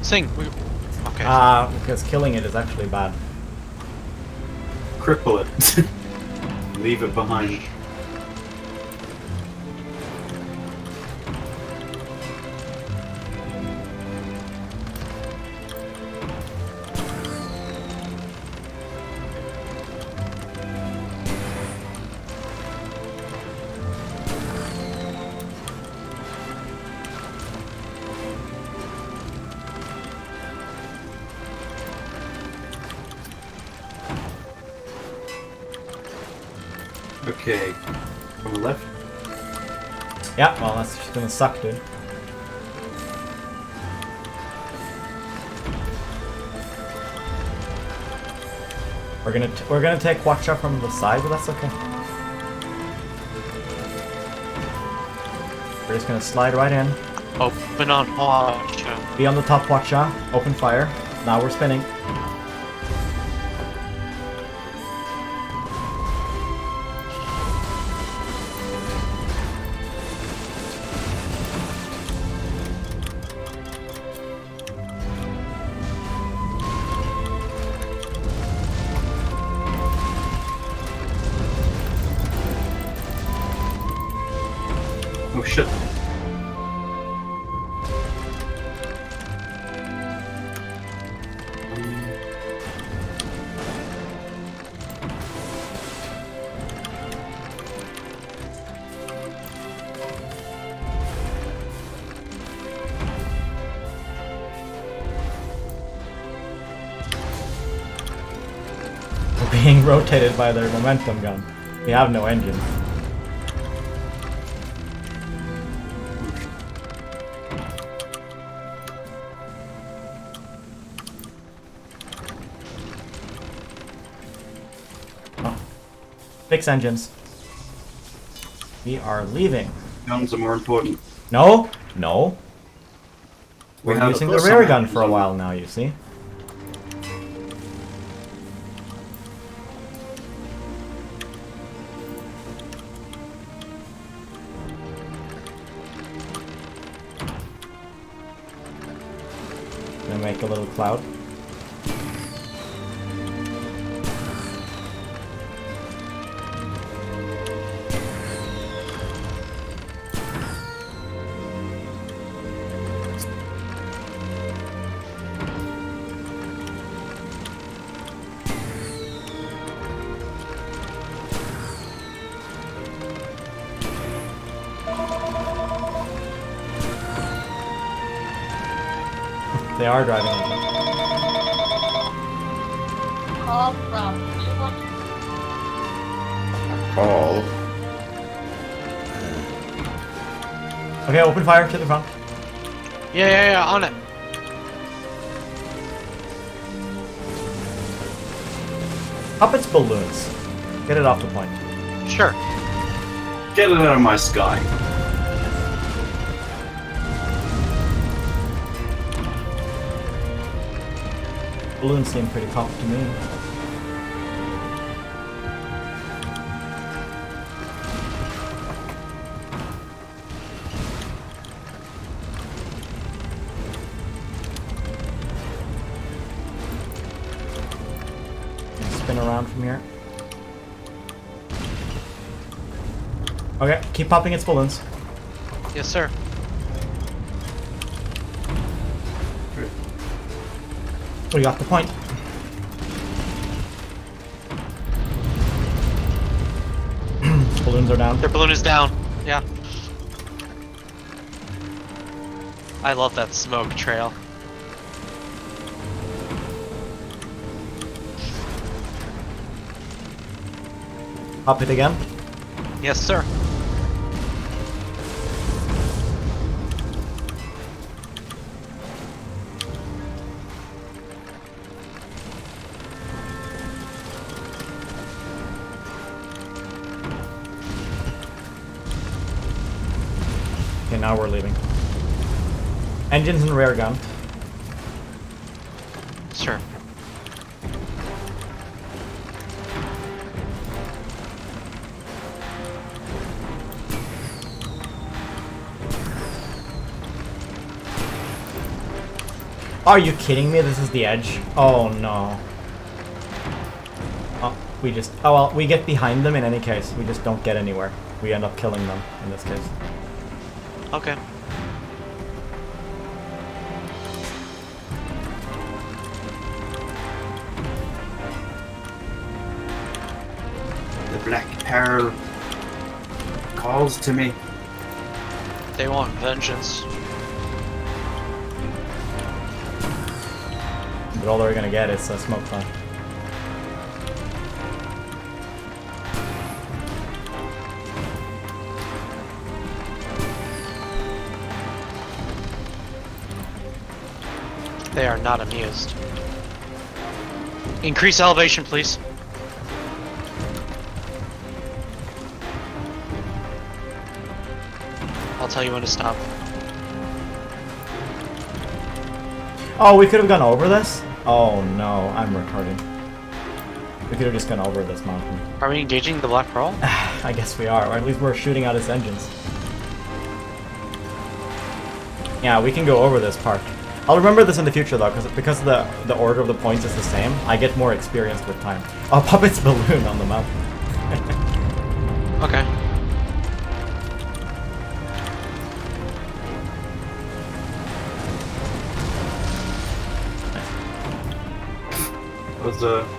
Sing. Okay. Because killing it is actually bad. Cripple it. Leave it behind. Okay. On the left. Yeah, well, that's just gonna suck, dude. We're gonna take watch out from the side, but that's okay. We're just gonna slide right in. Open on watch. Be on the top watch out. Open fire. Now we're spinning. Oh shit. We're being rotated by their momentum gun. We have no engine. Fix engines. We are leaving. Guns are more important. No, no. We We're have using a the close rear on gun that. for a while now, you see. Gonna make a little cloud. They are driving engine. Call from Call. Okay, open fire to the front. Yeah, on it. Up its balloons. Get it off the point. Sure. Get it out of my sky. Balloons seem pretty cocked to me. Spin around from here. Okay, keep popping its balloons. Yes, sir. We got the point. Balloons are down. Their balloon is down. Yeah. I love that smoke trail. Pop it again. Yes, sir. Okay, now we're leaving. Engines and rear gun. Are you kidding me? This is the edge. Oh no. Oh, we just... Oh well, we get behind them in any case. We just don't get anywhere. We end up killing them in this case. Okay. The Black Peril calls to me. They want vengeance. But all they're gonna get is a smoke fun. They are not amused. Increase elevation, please. I'll tell you when to stop. Oh, we could have gone over this? Oh no, I'm retarded. We could have just gone over this mountain. Are we engaging the Black Pearl? I guess we are, or at least we're shooting out its engines. Yeah, we can go over this part. I'll remember this in the future though, because the order of the points is the same, I get more experience with time. Oh, Puppet's balloon on the mountain. Okay.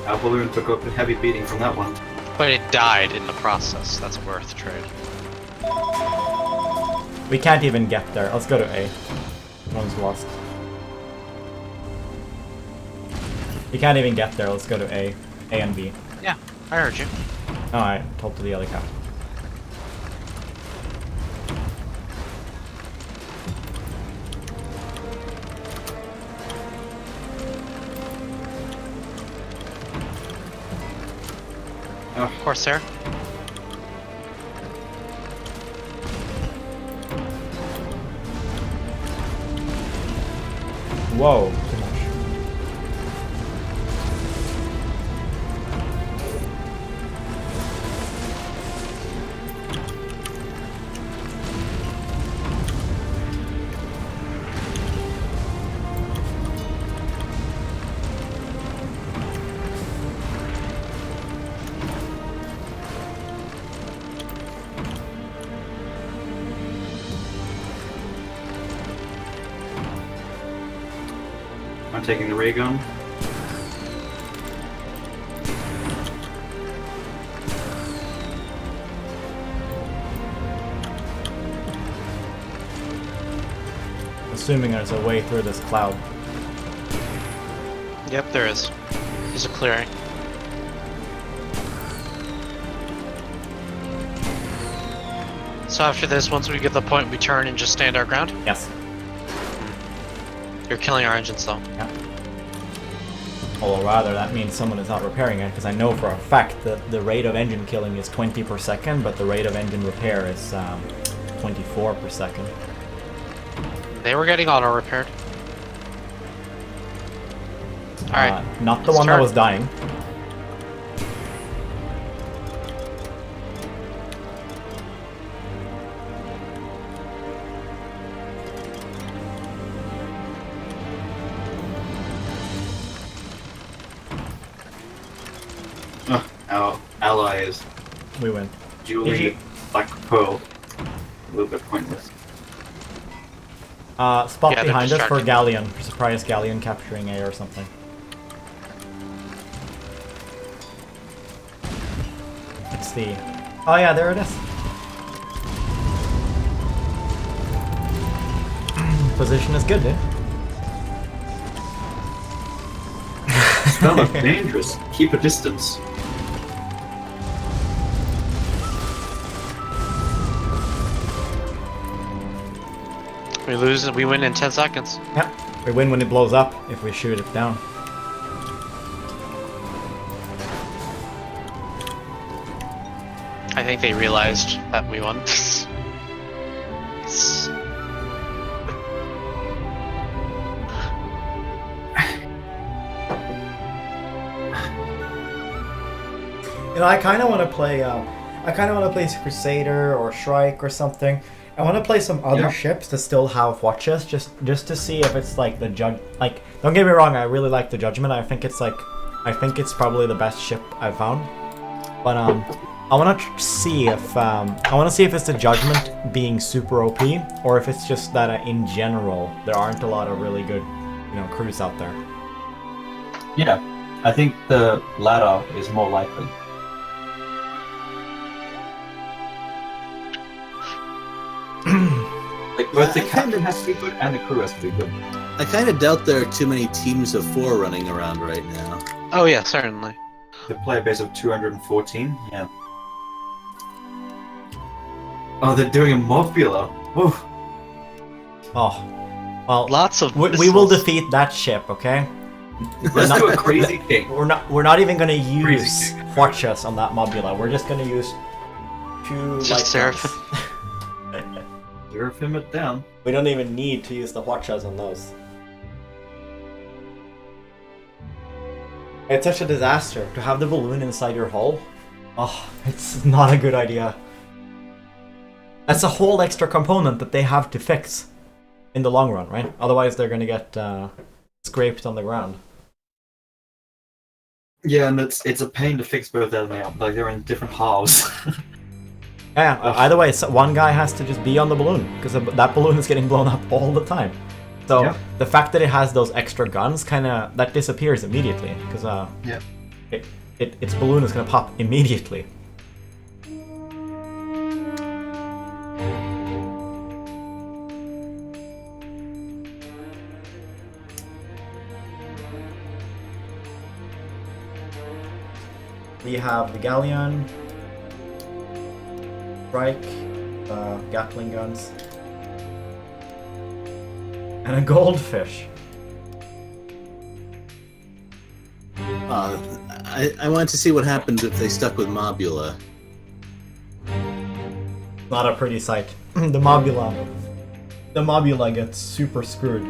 Our balloon took up a heavy beating from that one. But it died in the process. That's worth trade. We can't even get there. Let's go to A. One's lost. You can't even get there. Let's go to A. A and B. Yeah, I heard you. Alright, told to the other guy. Corsair. Whoa, too much. I'm taking the ray gun. Assuming there's a way through this cloud. Yep, there is. There's a clearing. So after this, once we get the point, we turn and just stand our ground? Yes. You're killing our engines though. Yeah. Or rather, that means someone is not repairing it, because I know for a fact that the rate of engine killing is 20 per second, but the rate of engine repair is 24 per second. They were getting auto repaired. Alright. Not the let's one turn. that was dying. Our allies, We win. Julie, Black Pearl, a little bit pointless. Spot Yeah, they're behind us for distracting. Galleon, for surprise Galleon capturing A or something. Let's see. Oh yeah, there it is. Position is good, dude. Smell look dangerous. Keep a distance. We lose and we win in 10 seconds. Yep. We win when it blows up, if we shoot it down. I think they realized that we won. You know, I kind of want to play. I kind of want to play Crusader or Shrike or something. I want to play some other ships that still have watches, just to see if it's like the judge. Like, don't get me wrong, I really like the Judgment. I think it's probably the best ship I've found. But I want to see if it's the Judgment being super OP, or if it's just that in general there aren't a lot of really good, crews out there. Yeah, I think the latter is more likely. Like both the captain has to be good and the crew has to be good. I kind of doubt there are too many teams of 4 running around right now. Oh yeah, certainly. The player base of 214, yeah. Oh, they're doing a Mobula. Woo. Oh, well, Lots of we will missiles. defeat that ship, okay? Let's do a crazy thing. We're not even gonna use watches on that Mobula. We're just gonna use 2 Just light Seraphim. guns. Seraphim it down. We don't even need to use the watches on those. It's such a disaster to have the balloon inside your hull. Oh, it's not a good idea. That's a whole extra component that they have to fix in the long run, right? Otherwise they're gonna get scraped on the ground. Yeah, and it's a pain to fix both of them. Like they're in different halves. Yeah, either way, so one guy has to just be on the balloon, because that balloon is getting blown up all the time. So the fact that it has those extra guns, that disappears immediately, because its balloon is gonna pop immediately. We have the Galleon, Shrike, Gatling guns, and a goldfish. I wanted to see what happens if they stuck with Mobula. Not a pretty sight. The Mobula gets super screwed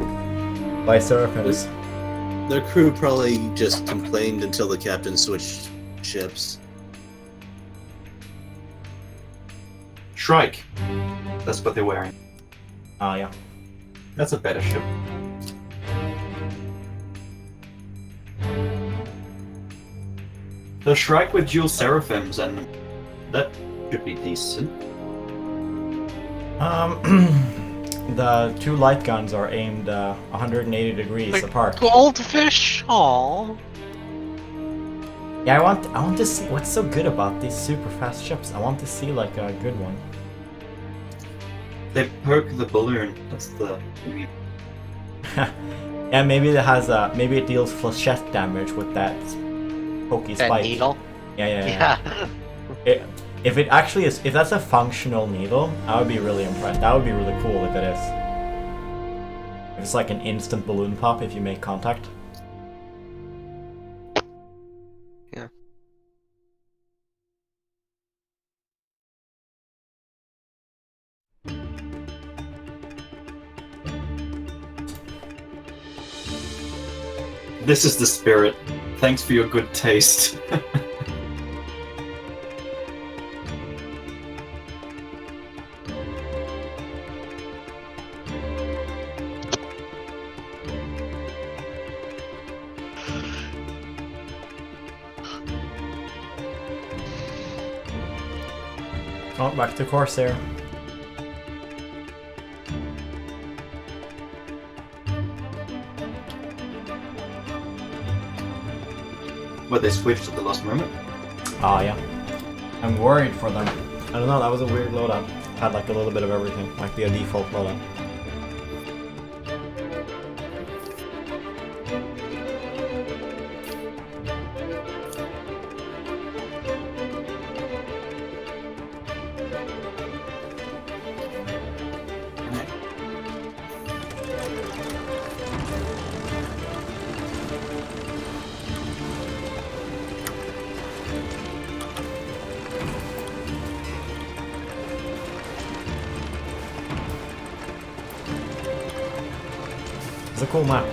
by Seraphims. Their crew probably just complained until the captain switched ships. Shrike. That's what they're wearing. Ah, yeah. That's a better ship. The Shrike with dual Seraphims, and that should be decent. The 2 light guns are aimed 180 degrees Like apart. Goldfish. Aww. Yeah, I want to see what's so good about these super fast ships. I want to see like a good one. They poke the balloon. That's the. Yeah, maybe it deals flechette damage with that pokey That spike. needle. Yeah. If that's a functional needle, I would be really impressed. That would be really cool if it is. If it's like an instant balloon pop if you make contact. Yeah. This is the spirit. Thanks for your good taste. Oh, back to Corsair. What, they switched at the last moment? Ah, yeah. I'm worried for them. I don't know, that was a weird loadout. Had like a little bit of everything. Might be a default loadout. It's a cool map.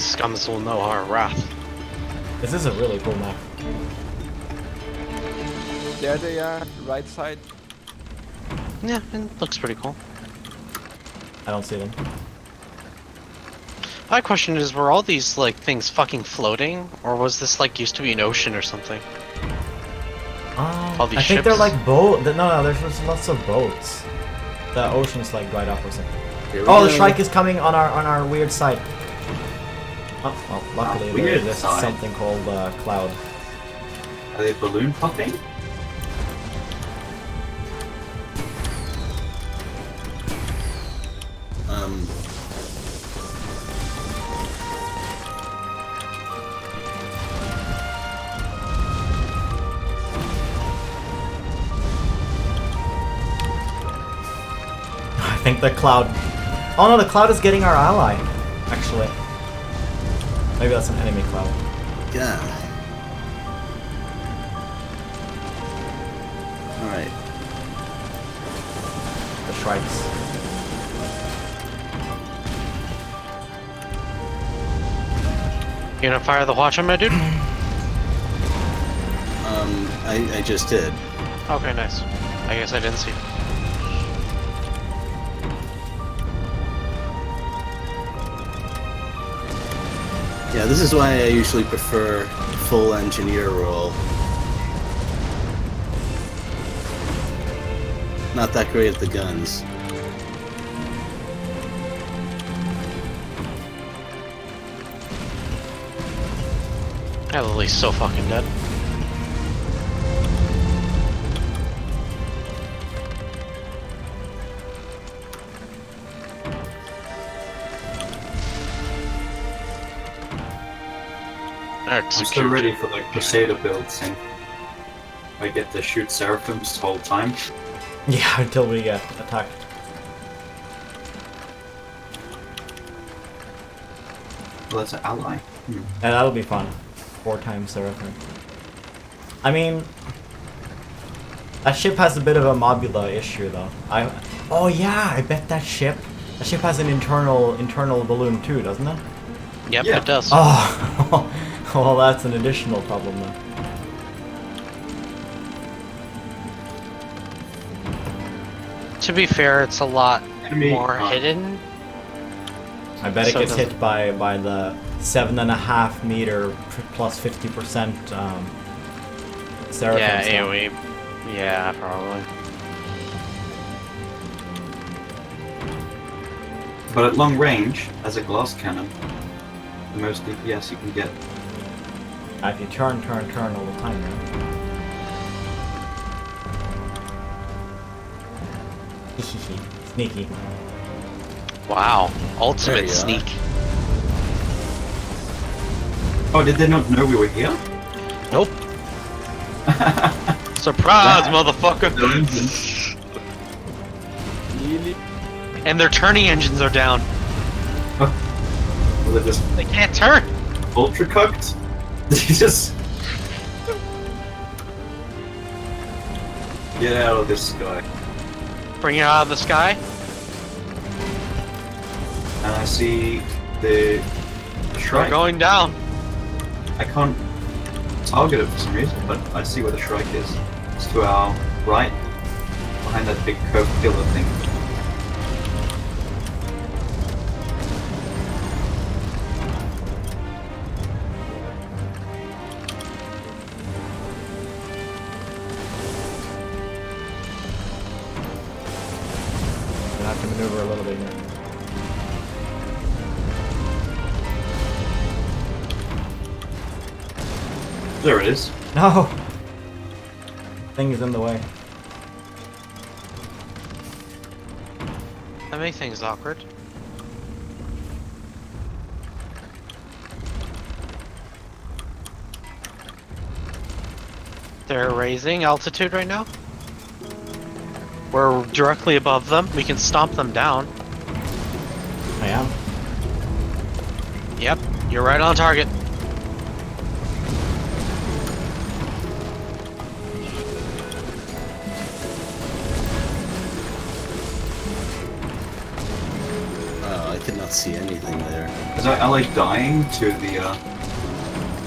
These scums will know our wrath. This is a really cool map. There they are, right side. Yeah, it looks pretty cool. I don't see them. My question is, were all these like things fucking floating, or was this like used to be an ocean or something? All these I think they're ships? like no, there's just lots of boats. The ocean's like right up or something. Here we Oh, the go. strike is coming on our weird side. Oh, well, luckily Our weird there's side? something called cloud. Are they balloon popping? Um, I think the cloud. Oh no, the cloud is getting our ally. Actually, maybe that's an enemy cloud. yeah. Alright. The strikes. You gonna fire the watch on my dude? I just did. Okay, nice. I guess I didn't see. Yeah, this is why I usually prefer full engineer role. Not that great at the guns. Yeah, Lily's so fucking dead. I'm still Execute. ready for the Crusader build thing. I get to shoot Seraphims the whole time. Yeah, until we get attacked. Well, that's an ally. And that'll be fun. 4 times Seraphim. I mean, that ship has a bit of a mobula issue though. Oh yeah, I bet that ship has an internal balloon too, doesn't it? Yep, Yeah. it does. Oh, well, that's an additional problem then. To be fair, it's a lot Enemy more con. hidden. I bet it So gets does- hit by the 7.5 meter plus 50% Seraphim. Yeah, stuff. AoE. Yeah, probably. But at long range, as a glass cannon, the most DPS you can get. If you turn all the time, right? Sneaky. Wow. There Ultimate you sneak. Oh, did they not know we were here? Nope. Surprise, That- motherfucker! Really? And their turning engines are down. Well, they're just They can't turn. ultra cooked. They just get out of this sky. Bring it out of the sky. And I see the We're shrike. going down. I can't target it for some reason, but I see where the shrike is. It's to our right, behind that big curved pillar thing. Gonna have to maneuver a little bit here. There it is. No! Thing is in the way. That makes things awkward. They're raising altitude right now. We're directly above them. We can stomp them down. I am. Yep, you're right on target. could not see anything there. Is I like dying to the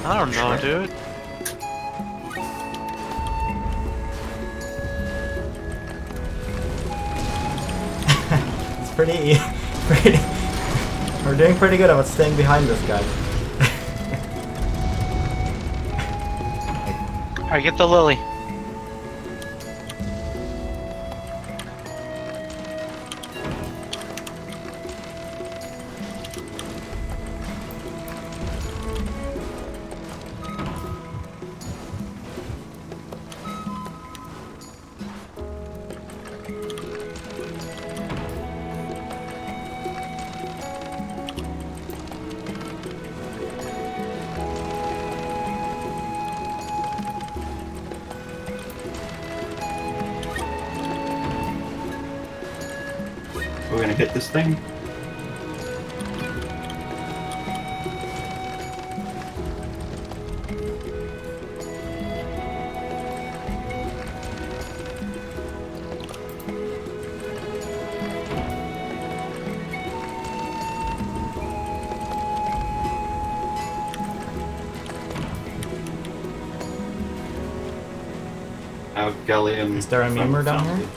I don't know, dude. It's pretty... We're doing pretty good about staying behind this guy. Alright, get the lily. we're gonna hit this thing. Gallium. Is there a memur down here?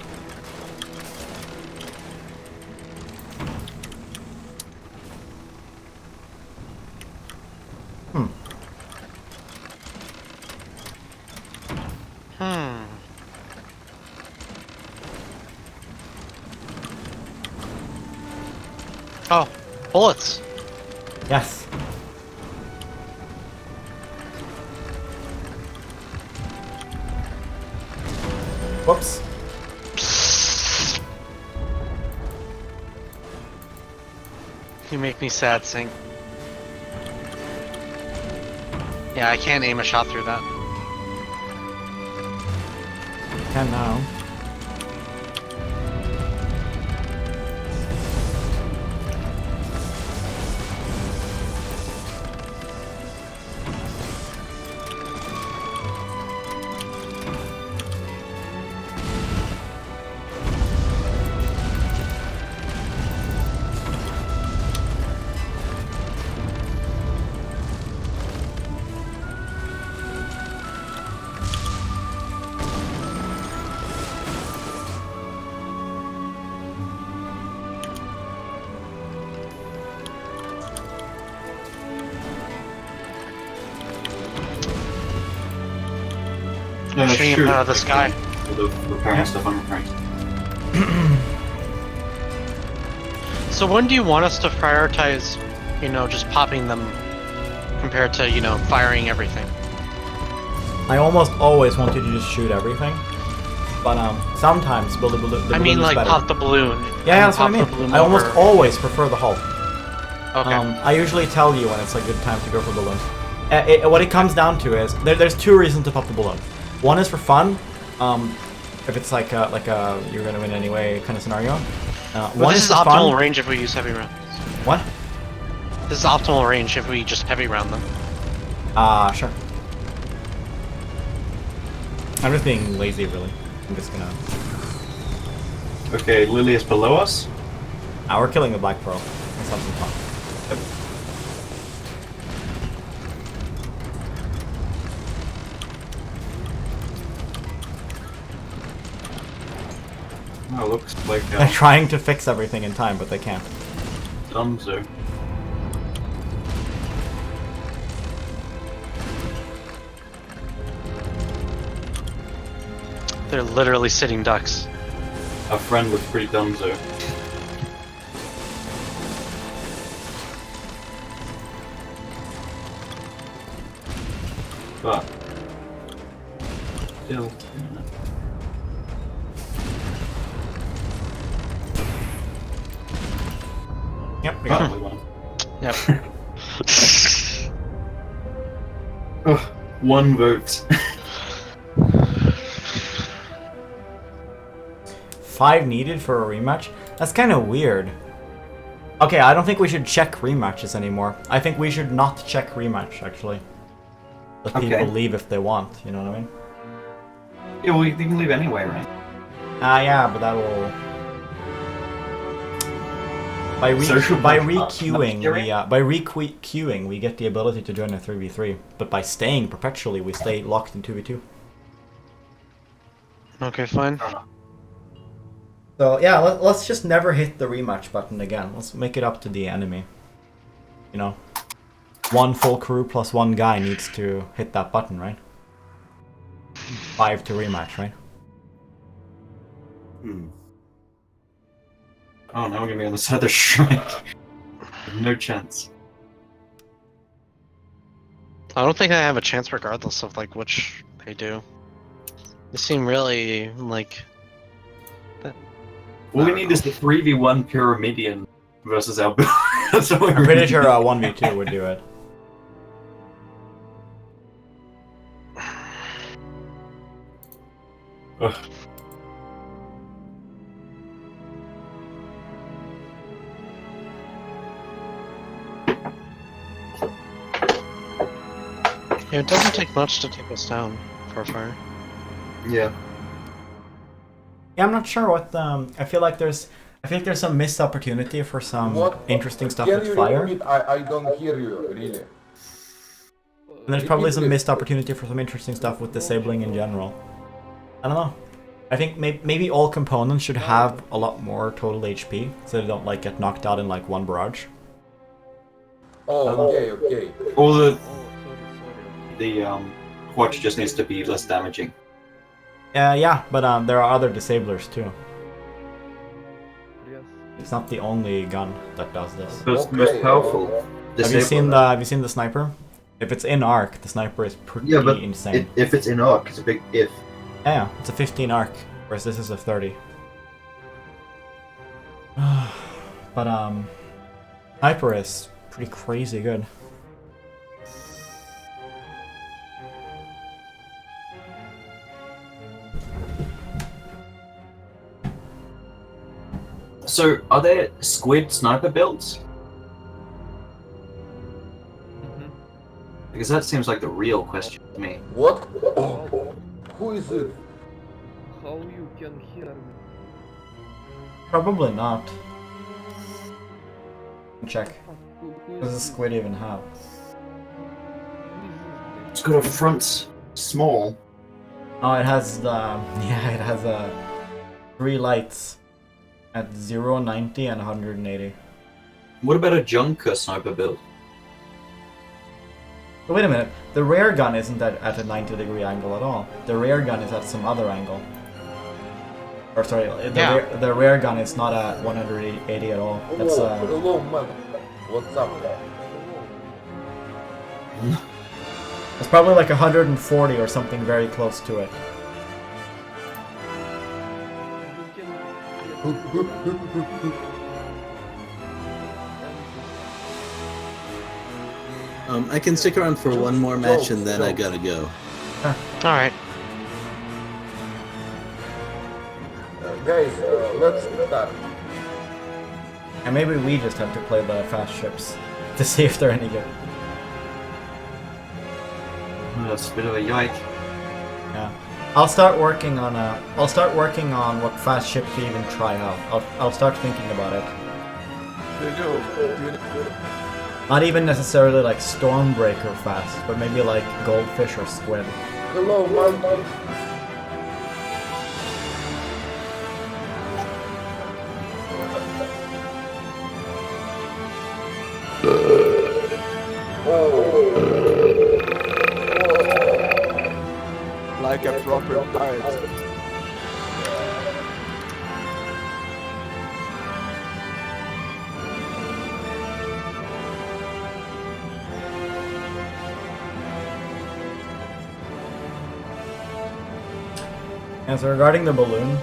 Oh, bullets. Yes. Whoops. You make me sad, Sing. Yeah, I can't aim a shot through that. Can now. Shooting him out of the sky. Repairing stuff I'm repairing. So when do you want us to prioritize, you know, just popping them compared to, you know, firing everything? I almost always want you to just shoot everything. But sometimes build a balloon. I mean, like, better. pop the balloon. Yeah, that's what I pop the mean. balloon I almost over- always prefer the hull. Okay. I usually tell you when it's a good time to go for balloons. What it comes down to is there's two reasons to pop the balloon. One is for fun, if it's like a you're gonna win anyway kind of scenario. But One this is is for optimal fun. range if we use heavy rounds. What? This is optimal range if we just heavy round them. Sure. I'm just being lazy, really. I'm just gonna. Okay, Lily is below us. We're killing the Black Pearl. Let's have some fun. Oh, looks like They're trying to fix everything in time, but they can't. Dunzo. They're literally sitting ducks. Our friend looks pretty dunzo. But still. Yep, we got it. Probably one. Yep. Oh, one vote. 5 needed for a rematch? That's kind of weird. Okay, I don't think we should check rematches anymore. I think we should not check rematch, actually. Let people leave if they want, you know what I mean? Yeah, well, you can leave anyway, right? Yeah, but that'll... re-queuing, we get the ability to join a 3v3, but by staying perpetually, we stay locked in 2v2. Okay, fine. So yeah, let's just never hit the rematch button again. Let's make it up to the enemy. You know, one full crew plus one guy needs to hit that button, right? 5 to rematch, right? Oh, now we're gonna be on the side of the shrine. No chance. I don't think I have a chance regardless of like which they do. They seem really like. All we need is the 3v1 Pyramidian versus our build. That's what I'm pretty sure 1v2 would do it. Ugh. Yeah, it doesn't take much to take us down for fire. Yeah. Yeah, I'm not sure what. I feel like there's some missed opportunity for some interesting stuff with fire. I don't hear you, really. And there's probably some missed opportunity for some interesting stuff with disabling in general. I don't know. I think maybe all components should have a lot more total HP, so they don't like get knocked out in like one barrage. Oh, okay. All the watch just needs to be less damaging. Yeah, but there are other disablers too. It's not the only gun that does this. Most powerful. Have you seen the sniper? If it's in arc, the sniper is pretty insane. If it's in arc, it's a big if. Yeah, it's a 15 arc, whereas this is a 30. But sniper is pretty crazy good. So, are there squid sniper builds? Because that seems like the real question to me. What? Oh, who is it? How you can hear me? Probably not. Check. Who What does the squid even have? It's got a front small. Oh, it has the it has 3 lights at 0, 90, and 180. What about a Junker sniper build? But wait a minute, the rear gun isn't at a 90-degree angle at all. The rear gun is at some other angle. Or sorry, the rear gun is not at 180 at all. That's Hello, man. What's up? it's probably like 140 or something very close to it. I can stick around for one more match and then I gotta go. Alright. Guys, let's start. And maybe we just have to play the fast ships to see if they're any good. That's a bit of a yike. Yeah. I'll start working on what fast ship to even try out. I'll start thinking about it. Not even necessarily like Stormbreaker fast, but maybe like Goldfish or Squid. Hello, man. Like a proper pirate. And so regarding the balloon,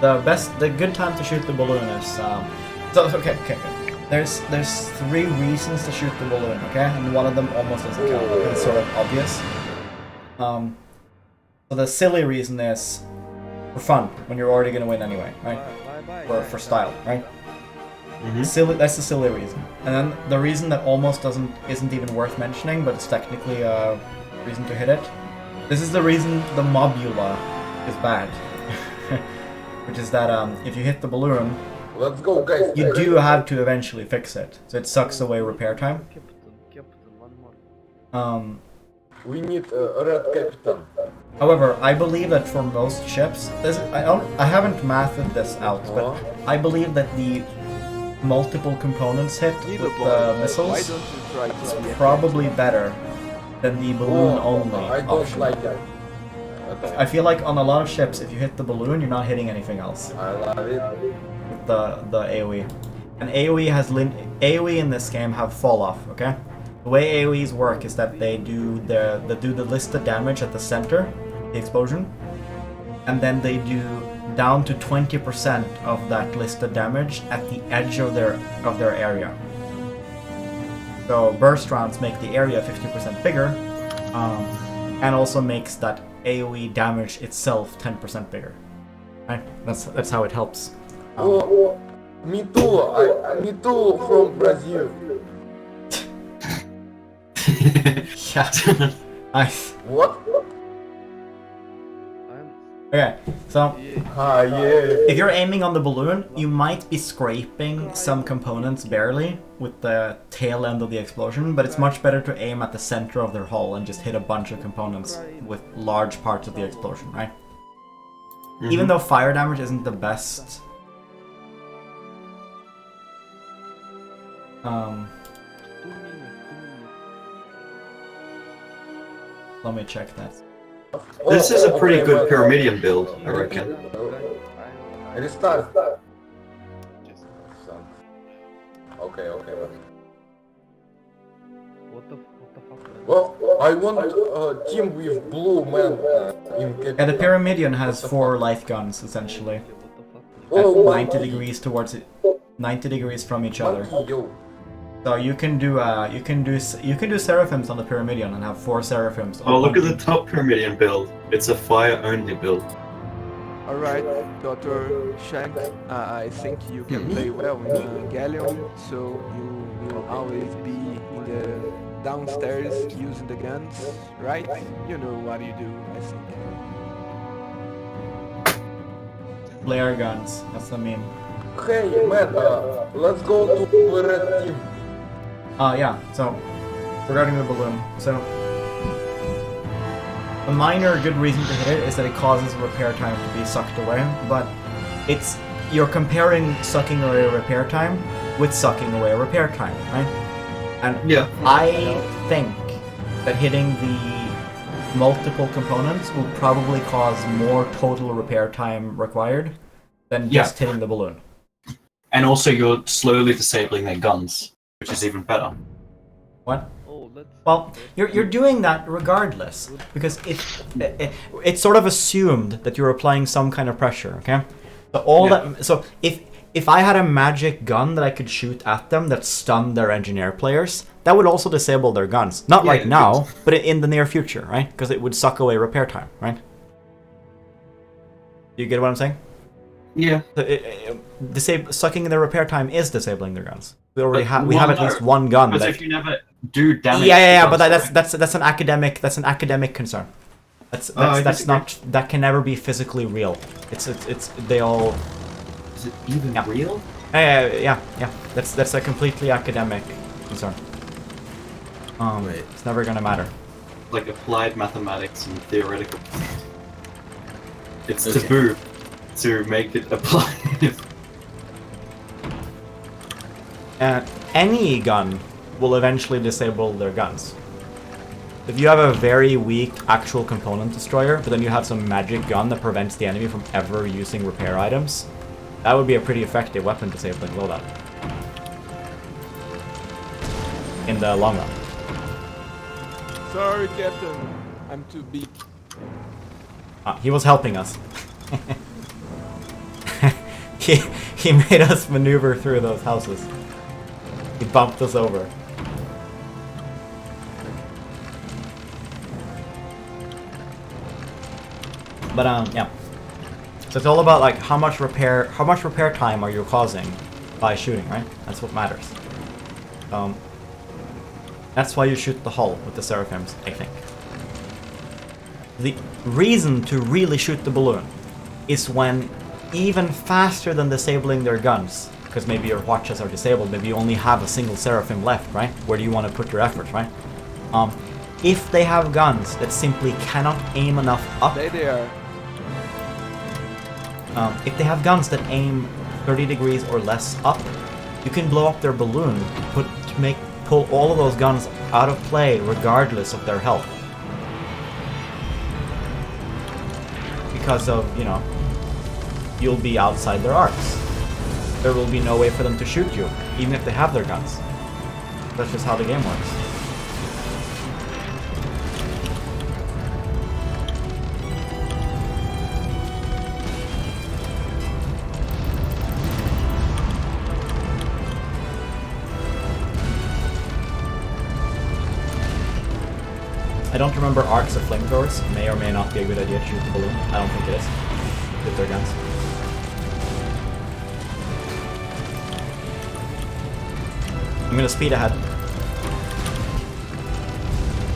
the good time to shoot the balloon is okay. There's 3 reasons to shoot the balloon, okay, and one of them almost doesn't count. It's sort of obvious. So the silly reason is for fun when you're already gonna win anyway, right? Or for style, right? Silly. That's the silly reason. And then the reason that almost isn't even worth mentioning, but it's technically a reason to hit it. This is the reason the mobula is bad, which is that if you hit the balloon, Let's go, guys. You do have to eventually fix it, so it sucks away repair time. Captain, one more. We need a red captain. However, I believe that for most ships, I haven't mathed this out, but I believe that the multiple components hit Need with a the bomb. Why missiles don't you try to is be a probably better than the balloon only I don't option. like it. I feel like on a lot of ships, if you hit the balloon, you're not hitting anything else I love it. with the AoE. And AoE in this game have fall off. Okay, the way AoEs work is that they do the listed damage at the center, the explosion, and then they do down to 20% of that listed damage at the edge of their area. So burst rounds make the area 50% bigger, and also makes that AoE damage itself 10% bigger. Right? That's how it helps. Me too. Me too from Brazil. Yeah. Nice. What? Okay, so Yeah. if you're aiming on the balloon, you might be scraping some components barely with the tail end of the explosion, but it's much better to aim at the center of their hull and just hit a bunch of components with large parts of the explosion, right? Even though fire damage isn't the best. Let me check that. This is a pretty good Pyramidion build, I reckon. Restart. Okay. What the fuck? Well, I want a team with blue man in captain. Yeah, the Pyramidion has 4 light guns essentially, at Oh, 90 degrees towards it, 90 degrees from each other. Yo. So you can do Seraphims on the Pyramidion and have 4 Seraphims. Oh, look at the top Pyramidion build. It's a fire-only build. Alright, Dr. Shank, I think you can play well in Galleon, so you will always be in the downstairs using the guns, right? You know what you do, I think. Flare guns. That's what I mean. Hey man, let's go to the red team. Yeah. So regarding the balloon, so a minor good reason to hit it is that it causes repair time to be sucked away, but you're comparing sucking away repair time with sucking away repair time, right? And Yeah. I think that hitting the multiple components will probably cause more total repair time required than just hitting the balloon. And also, you're slowly disabling their guns, which is even better. What? Oh, Well, you're doing that regardless, because it's sort of assumed that you're applying some kind of pressure, okay? So if I had a magic gun that I could shoot at them that stunned their engineer players, that would also disable their guns. Not right now, but in the near future, right? Because it would suck away repair time, right? You get what I'm saying? Yeah. Sucking their repair time is disabling their guns. We already have at least one gun. Because if you never do damage, but that's an academic concern. That can never be physically real. They all. Is it even real? Yeah. That's a completely academic concern. It's never gonna matter. Like applied mathematics and theoretical. It's taboo to make it applied. Any gun will eventually disable their guns. If you have a very weak actual component destroyer, but then you have some magic gun that prevents the enemy from ever using repair items, that would be a pretty effective weapon disabling loadout. In the long run. sorry, Captain. I'm too big. He was helping us. he made us maneuver through those houses. He bumped us over. But yeah. So it's all about like how much repair time are you causing by shooting, right? That's what matters. That's why you shoot the hull with the Seraphims, I think. The reason to really shoot the balloon is when even faster than disabling their guns. Because maybe your watches are disabled, maybe you only have a single Seraphim left, right? Where do you want to put your efforts, right? If they have guns that simply cannot aim enough up... There they are. If they have guns that aim 30 degrees or less up, you can blow up their balloon, pull all of those guns out of play regardless of their health. Because of, you know, you'll be outside their arcs. There will be no way for them to shoot you, even if they have their guns. That's just how the game works. I don't remember arcs of flamethrowers. May or may not be a good idea to shoot the balloon. I don't think it is. With their guns. I'm gonna speed ahead.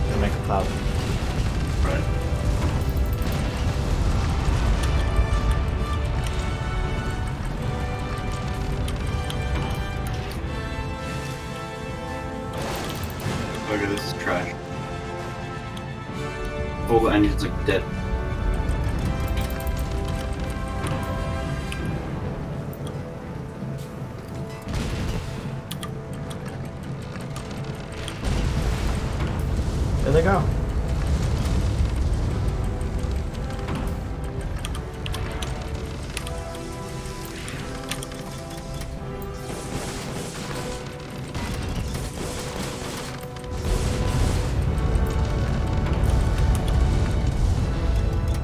Gonna make a cloud. Right. Okay, this is trash. All the engines are dead. There they go.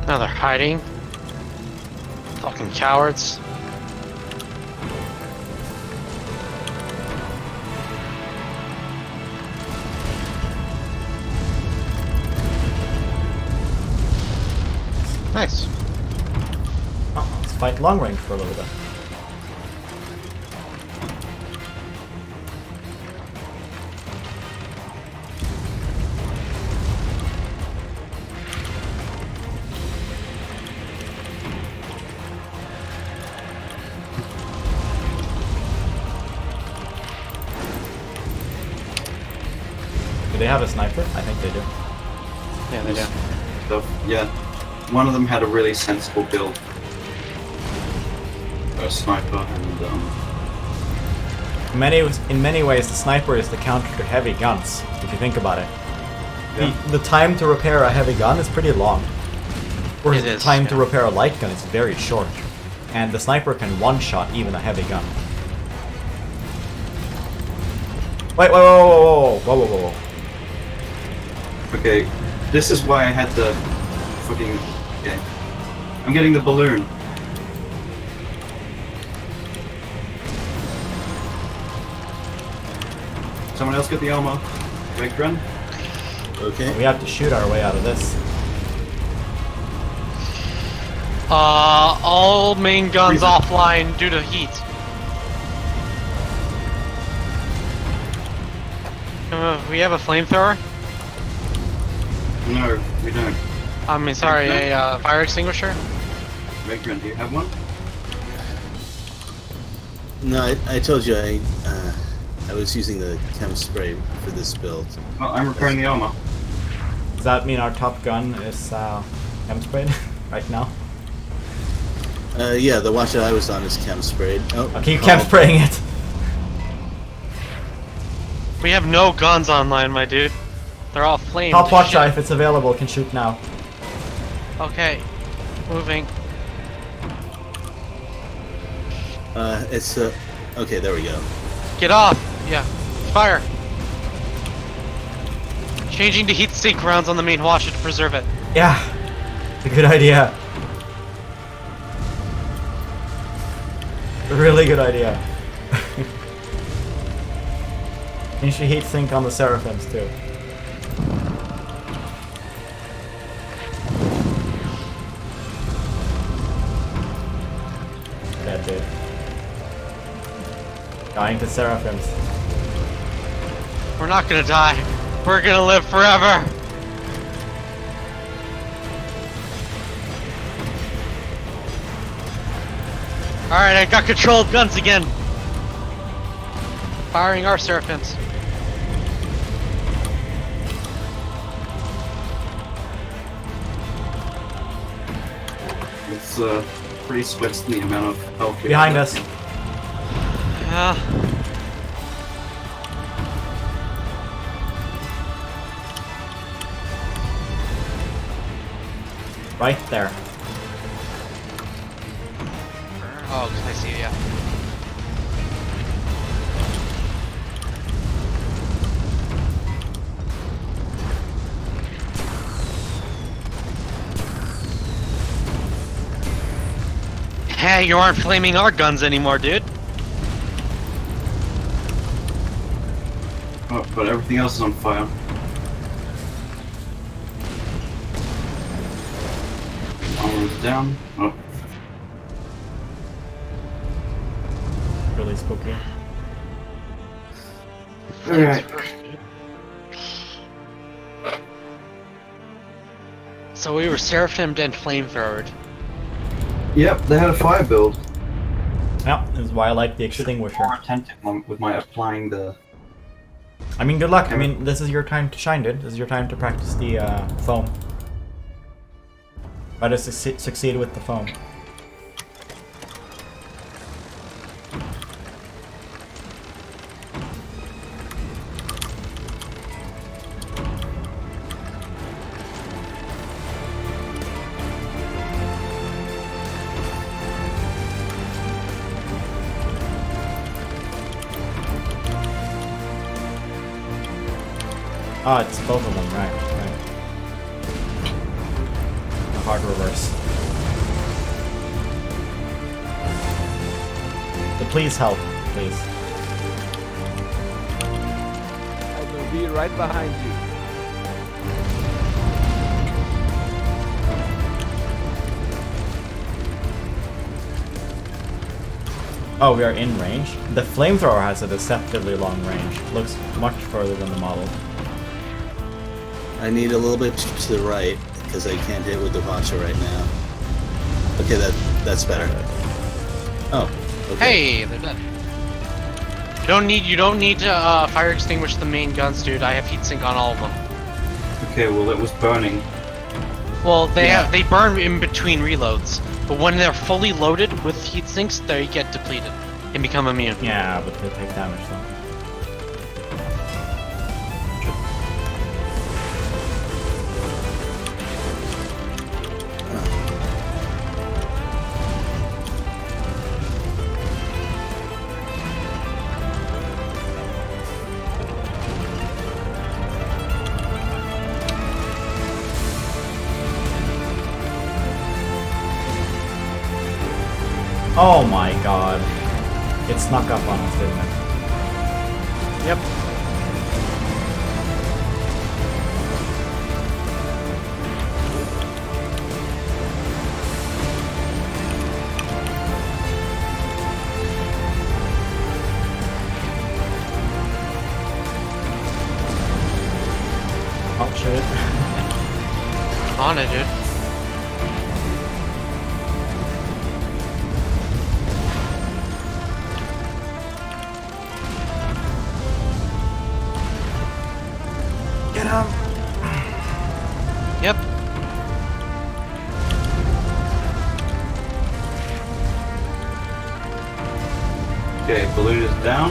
Now they're hiding. Fucking cowards. Nice. Oh, let's fight long range for a little bit. Do they have a sniper? I think they do. Yeah, they do. So, yeah, one of them had a really sensible build. A sniper and In many ways, the sniper is the counter to heavy guns, if you think about it. Yeah. The time to repair a heavy gun is pretty long. Whereas It the is, time to yeah. repair a light gun is very short. And the sniper can one-shot even a heavy gun. Wait, whoa. Okay, this is why I had the fucking... Okay. I'm getting the balloon. Someone else get the armor. Big run. Okay. We have to shoot our way out of this. All main guns offline due to heat. We have a flamethrower? No, we don't. I mean, sorry, a fire extinguisher? Big run, do you have one? No, I told you I was using the chem spray for this build. Well, I'm repairing the armor. Does that mean our top gun is chem sprayed right now? Yeah, the watch that I was on is chem sprayed. Oh, Okay, you chem spraying it. We have no guns online, my dude. They're all flamed. Top watch Shit. if it's available can shoot now. Okay, moving. It's okay. There we go. Get off! Yeah, fire! Changing to heat sink rounds on the main watch to preserve it. Yeah, it's a good idea. A really good idea. You should heat sink on the Seraphims too. Dead dude. Dying to Seraphims. We're not gonna die. We're gonna live forever. Alright, I got control of guns again. Firing our seraphims. It's pretty sweats the amount of health. Behind us. Yeah. Right there. Oh, I see, yeah. Hey, you aren't flaming our guns anymore, dude. Oh, but everything else is on fire. Armor's down. Oh. Really spooky. Alright. So we were seraphimed and flamethrowered. Yep, they had a fire build. Yeah, this is why I like the extinguisher. More attentive with my applying the. I mean, good luck. I mean, this is your time to shine, dude. This is your time to practice the foam. Try to succeed with the foam. Oh, it's both of them, right. A hard reverse. But please help, please. I will be right behind you. Oh, we are in range? The flamethrower has a deceptively long range. Looks much further than the model. I need a little bit to the right because I can't hit with the poncho right now. Okay, that's better. Oh, okay. Hey, they're dead. You don't need to fire extinguish the main guns, dude. I have heatsink on all of them. Okay, well it was burning. Well, they burn in between reloads, but when they're fully loaded with heatsinks, they get depleted and become immune. Yeah, but they take damage though. Oh my god. It snuck up on us, didn't it? Yep. Oh shit. On it, dude. Get him! Yep. Okay, balloon is down.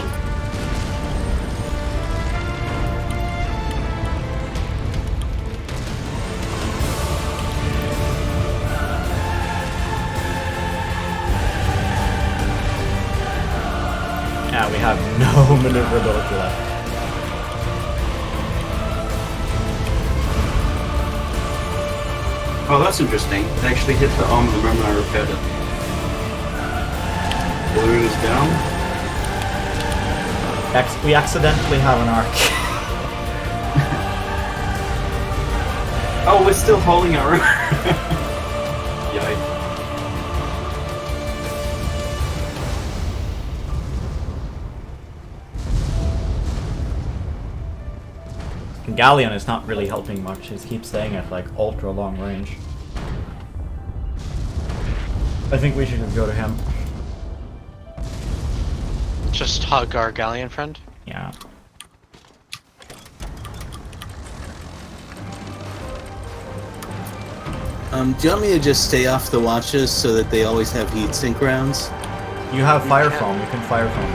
Yeah, we have no maneuverability left. Oh, that's interesting. It actually hit the arm of the moment I repaired it. Balloon is down. We accidentally have an arc. Oh, we're still holding our own. Yikes. Galleon is not really helping much. He keeps staying at like ultra long range. I think we should just go to him. Just hug our galleon friend. Yeah. Do you want me to just stay off the watches so that they always have heat sink rounds? You have fire foam. You can fire foam.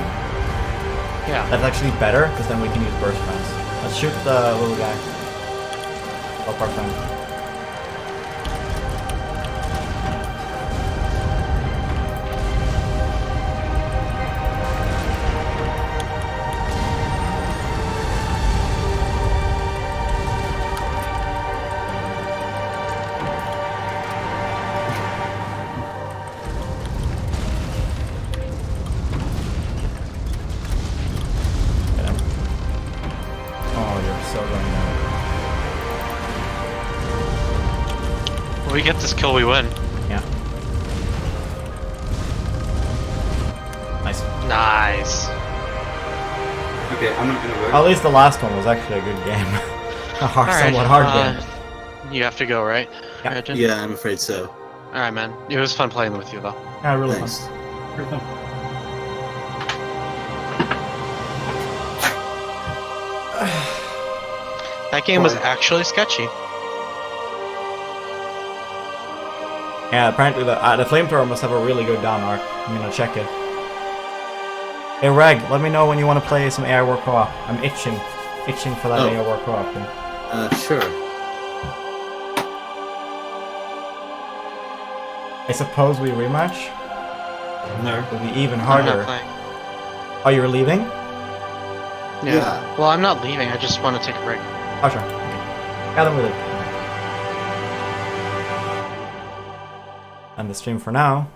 Yeah. That's actually better because then we can use burst rounds. Let's shoot the little guy. Up our friend. We get this kill, we win. Yeah. Nice. Nice. Okay, I'm not gonna work. At least the last one was actually a good game. Somewhat hard game. You have to go, right? Yeah. Arjun? Yeah, I'm afraid so. Alright, man. It was fun playing with you, though. Yeah, really Thanks. fun. Pretty fun. That game was actually sketchy. Yeah, apparently the flamethrower must have a really good down arc. I'm gonna check it. Hey Reg, let me know when you want to play some AI War Co-op. I'm itching for that AI War Co-op thing. Sure. I suppose we rematch? No. It'll be even I'm harder. not playing. Oh, you're leaving? Yeah. Well, I'm not leaving. I just want to take a break. Oh, sure. Okay. Yeah, then we leave. And the stream for now.